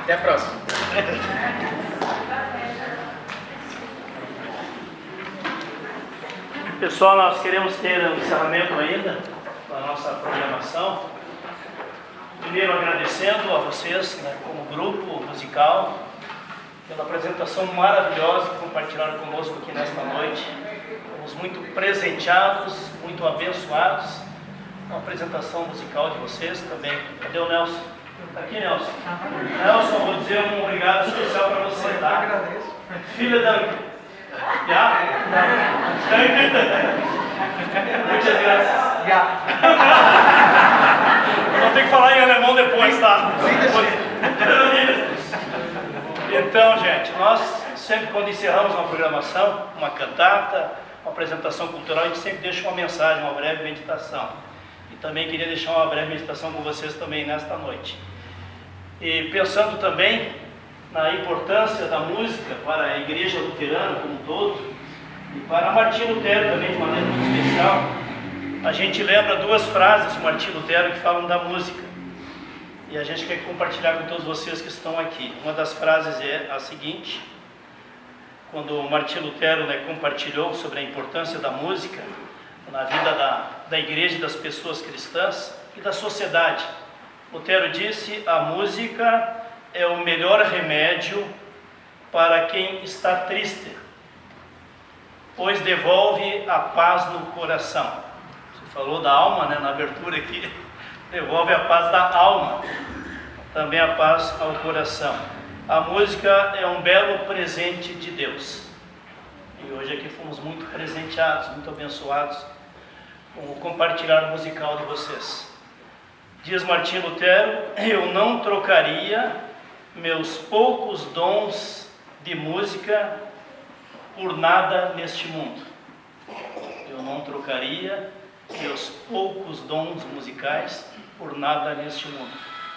Até a próxima. Pessoal, nós queremos ter um encerramento ainda da nossa programação. Primeiro agradecendo a vocês, né, como grupo musical, pela apresentação maravilhosa que compartilharam conosco aqui nesta noite. Fomos muito presenteados, muito abençoados com a apresentação musical de vocês também. Cadê o Nelson? Está aqui, Nelson. Nelson, vou dizer um obrigado especial para você, tá? Agradeço. Filha da... Já? Muitas graças. Já. Eu vou ter que falar em alemão depois, tá? Então, gente, nós sempre quando encerramos uma programação, uma cantata, uma apresentação cultural, a gente sempre deixa uma mensagem, uma breve meditação. E também queria deixar uma breve meditação com vocês também nesta noite. E pensando também na importância da música para a Igreja Luterana como um todo, e para Martinho Lutero também de maneira muito especial, a gente lembra duas frases de Martinho Lutero que falam da música. E a gente quer compartilhar com todos vocês que estão aqui. Uma das frases é a seguinte: quando Martinho Lutero, né, compartilhou sobre a importância da música na vida da igreja e das pessoas cristãs e da sociedade, Lutero disse: a música é o melhor remédio para quem está triste, pois devolve a paz no coração. Você falou da alma, né, na abertura aqui. Devolve a paz da alma, também a paz ao coração. A música é um belo presente de Deus. E hoje aqui fomos muito presenteados, muito abençoados com o compartilhar musical de vocês. Diz Martinho Lutero: eu não trocaria meus poucos dons de música por nada neste mundo. Eu não trocaria meus poucos dons musicais por nada neste mundo.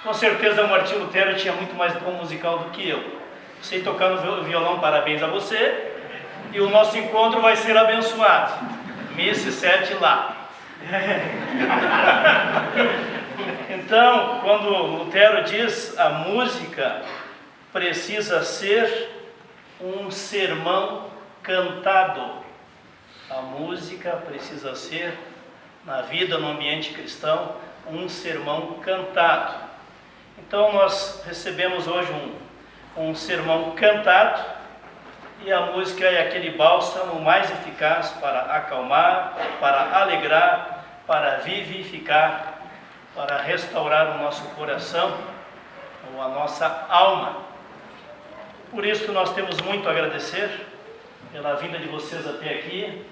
Com certeza o Martinho Lutero tinha muito mais dom musical do que eu. Sei tocar no violão, parabéns a você. E o nosso encontro vai ser abençoado. Missa 7 lá. Então, quando Lutero diz a música precisa ser um sermão cantado, a música precisa ser, na vida, no ambiente cristão, um sermão cantado. Então nós recebemos hoje um sermão cantado, e a música é aquele bálsamo mais eficaz para acalmar, para alegrar, para vivificar, para restaurar o nosso coração, ou a nossa alma. Por isso nós temos muito a agradecer pela vinda de vocês até aqui,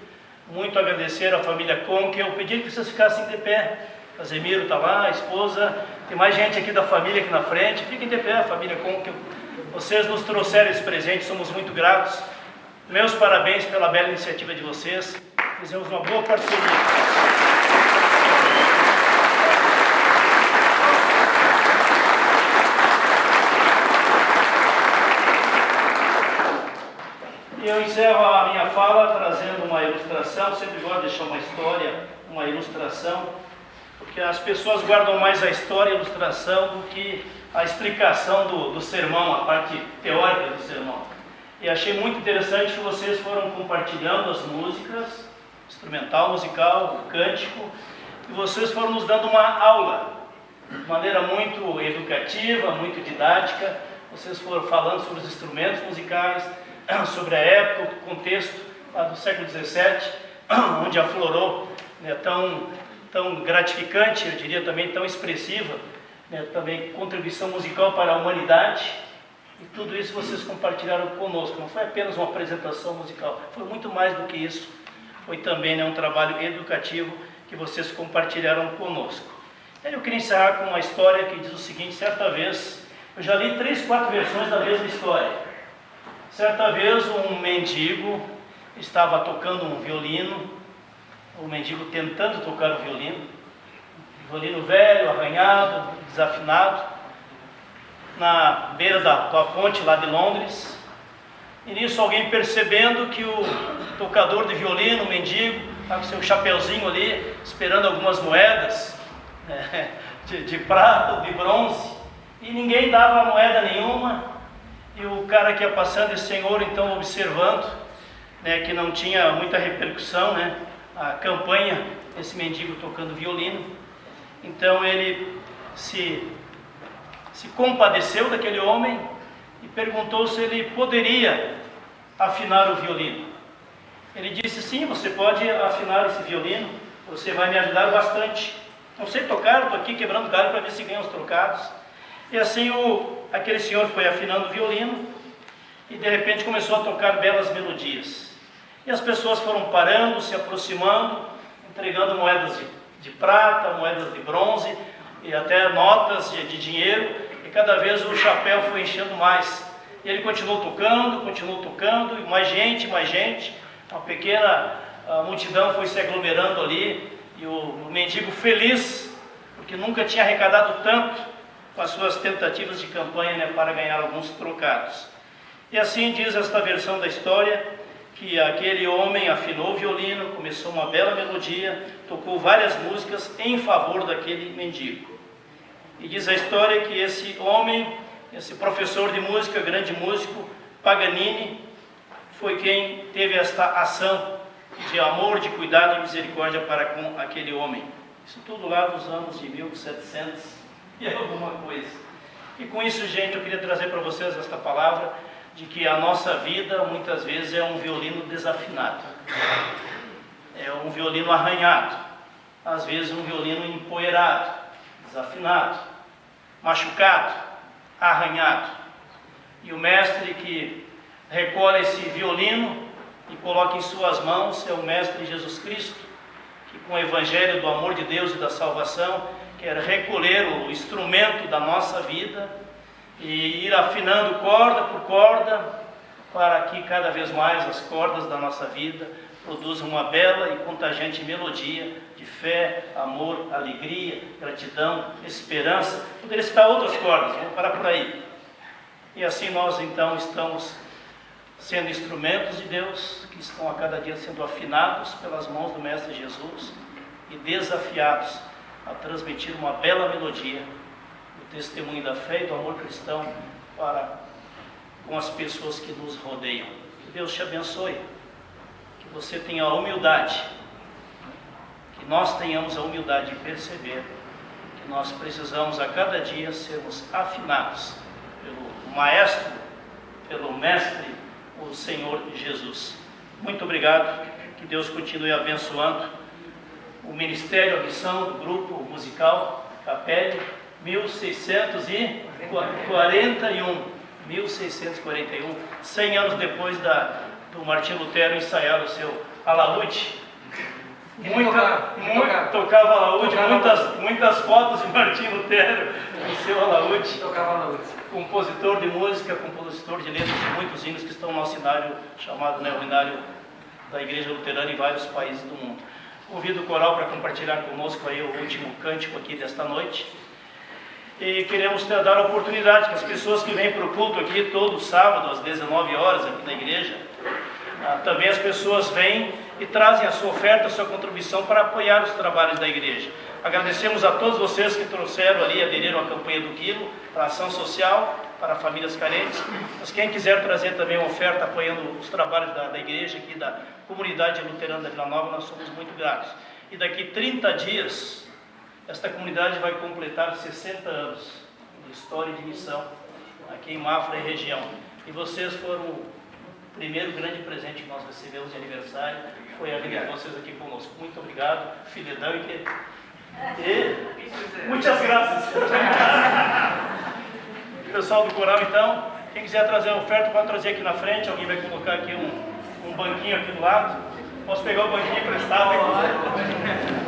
muito agradecer à família Conque. Eu pedi que vocês ficassem de pé. Casemiro está lá, a esposa, tem mais gente aqui da família aqui na frente. Fiquem de pé, a família Conque. Vocês nos trouxeram esse presente, somos muito gratos. Meus parabéns pela bela iniciativa de vocês. Fizemos uma boa parceria. Eu encerro a minha fala trazendo uma ilustração. Sempre gosto de deixar uma história, uma ilustração, porque as pessoas guardam mais a história e a ilustração do que a explicação do sermão, a parte teórica do sermão. E achei muito interessante que vocês foram compartilhando as músicas, instrumental, musical, o cântico, e vocês foram nos dando uma aula, de maneira muito educativa, muito didática. Vocês foram falando sobre os instrumentos musicais, sobre a época, o contexto lá do século XVII, onde aflorou, né, tão gratificante, eu diria também tão expressiva, né, também contribuição musical para a humanidade, e tudo isso vocês compartilharam conosco. Não foi apenas uma apresentação musical, foi muito mais do que isso, foi também, né, um trabalho educativo que vocês compartilharam conosco. Eu queria encerrar com uma história que diz o seguinte: certa vez, eu já li 3, 4 versões da mesma história. Certa vez um mendigo estava tocando um violino, o mendigo tentando tocar o violino velho, arranhado, desafinado, na beira da ponte lá de Londres. E nisso alguém, percebendo que o tocador de violino, o mendigo, estava com seu chapeuzinho ali, esperando algumas moedas, né, de prata, de bronze, e ninguém dava moeda nenhuma. E o cara que ia passando, esse senhor, então, observando, né, que não tinha muita repercussão, né, a campanha desse mendigo tocando violino, então ele se compadeceu daquele homem e perguntou se ele poderia afinar o violino. Ele disse: sim, você pode afinar esse violino, você vai me ajudar bastante. Não sei tocar, estou aqui quebrando galho para ver se ganha os trocados. E assim aquele senhor foi afinando o violino e de repente começou a tocar belas melodias. E as pessoas foram parando, se aproximando, entregando moedas de prata, moedas de bronze e até notas de dinheiro, e cada vez o chapéu foi enchendo mais. E ele continuou tocando, e mais gente, uma pequena multidão foi se aglomerando ali, e o mendigo feliz, porque nunca tinha arrecadado tanto com as suas tentativas de campanha, né, para ganhar alguns trocados. E assim diz esta versão da história, que aquele homem afinou o violino, começou uma bela melodia, tocou várias músicas em favor daquele mendigo. E diz a história que esse homem, esse professor de música, grande músico, Paganini, foi quem teve esta ação de amor, de cuidado e misericórdia para com aquele homem. Isso tudo lá dos anos de 1700 e alguma coisa. E com isso, gente, eu queria trazer para vocês esta palavra de que a nossa vida muitas vezes é um violino desafinado, é um violino arranhado, às vezes um violino empoeirado, desafinado, machucado, arranhado. E o mestre que recolhe esse violino e coloca em suas mãos é o Mestre Jesus Cristo, que com o Evangelho do amor de Deus e da salvação quer recolher o instrumento da nossa vida e ir afinando corda por corda, para que cada vez mais as cordas da nossa vida produzam uma bela e contagiante melodia de fé, amor, alegria, gratidão, esperança. Poderia citar outras cordas, vamos parar por aí. E assim nós então estamos sendo instrumentos de Deus, que estão a cada dia sendo afinados pelas mãos do Mestre Jesus e desafiados a transmitir uma bela melodia, o testemunho da fé e do amor cristão para com as pessoas que nos rodeiam. Que Deus te abençoe, que você tenha a humildade, que nós tenhamos a humildade de perceber que nós precisamos a cada dia sermos afinados pelo Maestro, pelo Mestre, o Senhor Jesus. Muito obrigado, que Deus continue abençoando o ministério, a missão do grupo musical Capelle 1641, 100 anos depois do Martinho Lutero ensaiar o seu alaúde. Tocava alaúde, muitas fotos de Martinho Lutero no seu alaúde. Tocava alaúde. Compositor de música, compositor de letras de muitos hinos que estão no nosso hinário chamado, né, o hinário da Igreja Luterana em vários países do mundo. Convido o coral para compartilhar conosco aí o último cântico aqui desta noite. E queremos dar a oportunidade que as pessoas que vêm para o culto aqui todo sábado às 19 horas aqui na igreja, também as pessoas vêm e trazem a sua oferta, a sua contribuição para apoiar os trabalhos da igreja. Agradecemos a todos vocês que trouxeram ali, aderiram à campanha do quilo, para a ação social, para famílias carentes. Mas quem quiser trazer também uma oferta apoiando os trabalhos da igreja aqui, da comunidade luterana da Vila Nova, nós somos muito gratos. E daqui 30 dias, esta comunidade vai completar 60 anos de história e de missão aqui em Mafra e região. E vocês foram o primeiro grande presente que nós recebemos de aniversário, foi a vida de vocês aqui conosco. Muito obrigado, filedão e muitas graças. Pessoal do coral, então, quem quiser trazer a oferta pode trazer aqui na frente. Alguém vai colocar aqui um banquinho aqui do lado. Posso pegar o banquinho emprestado aqui?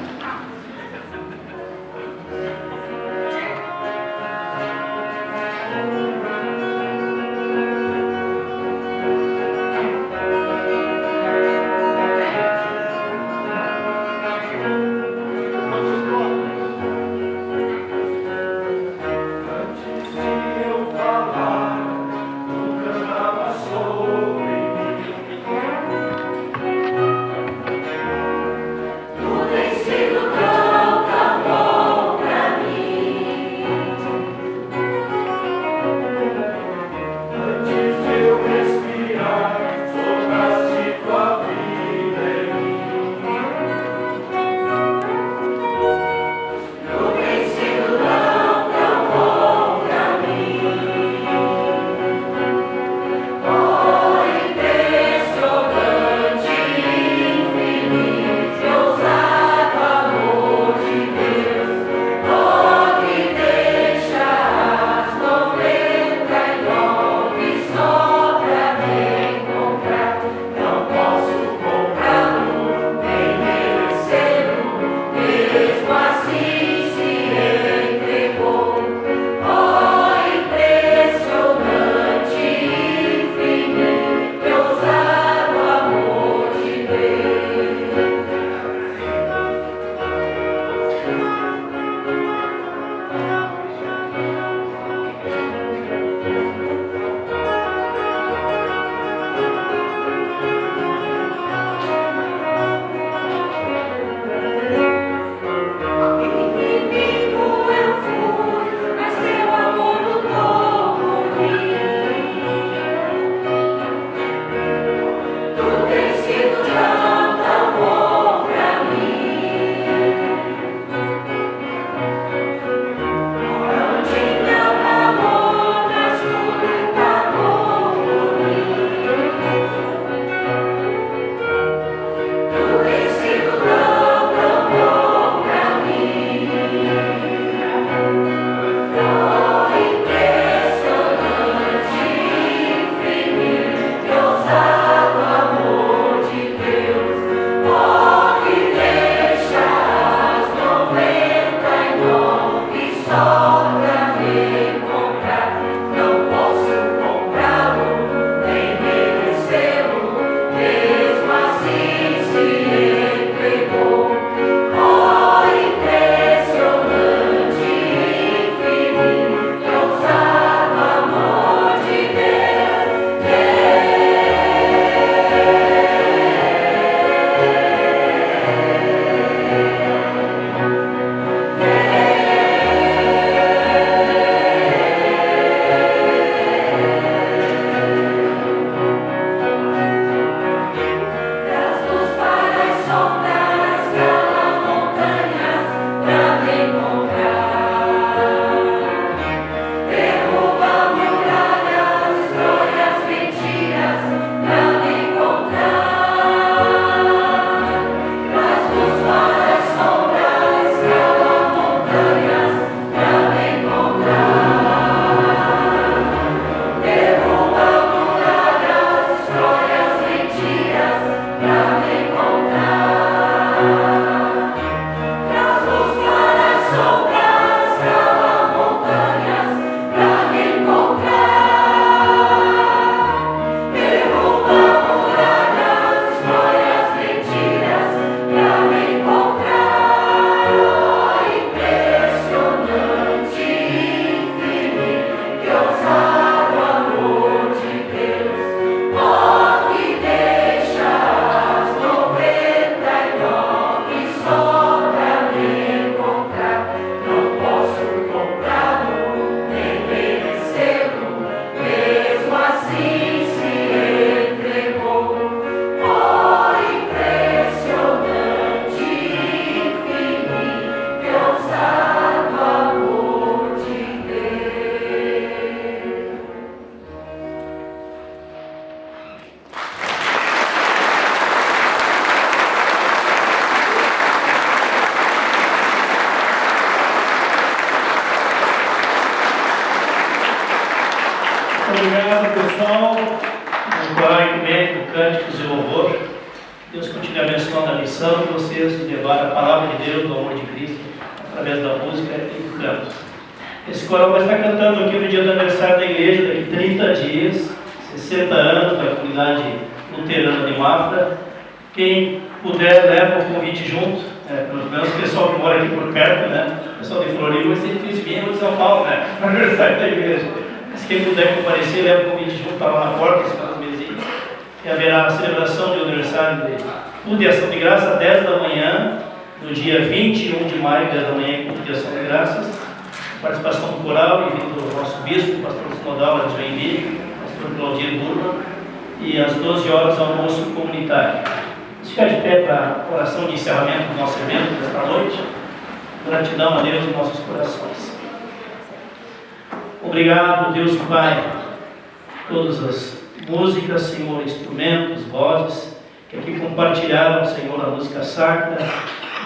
missão de vocês de levar a palavra de Deus, do amor de Cristo, através da música e do canto. Esse coral vai estar cantando aqui no dia do aniversário da igreja, daqui 30 dias, 60 anos da comunidade luterana de Mafra. Quem puder, leva o convite junto, pelo menos o pessoal que mora aqui por perto, né? O pessoal de Floripa vai ser difícil vir de São Paulo, né? No aniversário da igreja. Mas quem puder comparecer, leva o convite junto, para lá na porta, as mesinhas. E haverá a celebração de aniversário de culto de ação de graça, 10 da manhã, no dia 21 de maio, 10 da manhã, culto de ação de graças. Participação do coral e vindo do nosso bispo, pastor sinodal de Joinville, pastor Claudio Burma, e às 12 horas almoço comunitário. Vamos ficar de pé para a oração de encerramento do nosso evento desta noite. Gratidão a Deus em nossos corações. Obrigado, Deus e Pai, todas as músicas, Senhor, instrumentos, vozes, que aqui compartilharam, Senhor, a música sacra,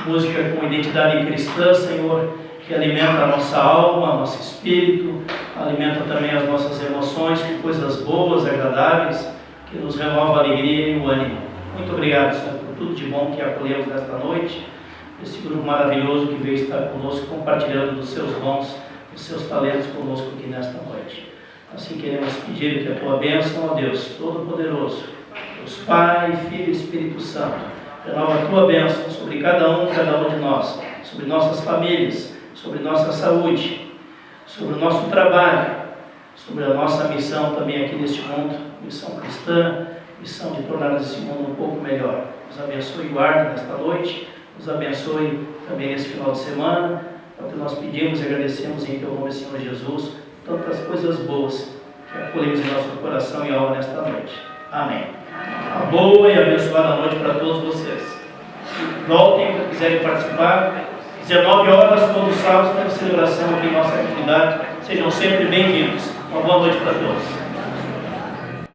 música com identidade cristã, Senhor, que alimenta a nossa alma, nosso espírito, alimenta também as nossas emoções com coisas boas, agradáveis, que nos renova a alegria e o ânimo. Muito obrigado, Senhor, por tudo de bom que acolhemos nesta noite, esse grupo maravilhoso que veio estar conosco, compartilhando dos seus dons, dos seus talentos conosco aqui nesta noite. Assim queremos pedir que a Tua bênção, ó Deus Todo-Poderoso, Deus Pai, Filho e Espírito Santo, renova a Tua bênção sobre cada um de nós, sobre nossas famílias, sobre nossa saúde, sobre o nosso trabalho, sobre a nossa missão também aqui neste mundo, missão cristã, missão de tornar esse mundo um pouco melhor. Nos abençoe e guarde nesta noite, nos abençoe também nesse final de semana. É o que nós pedimos e agradecemos em Teu nome, Senhor Jesus, tantas coisas boas que acolhemos em nosso coração e alma nesta noite. Amém. Uma boa e abençoada noite para todos vocês. Voltem, se quiserem participar. 19 horas, todos os sábados, tem celebração aqui em nossa comunidade. Sejam sempre bem-vindos. Uma boa noite para todos.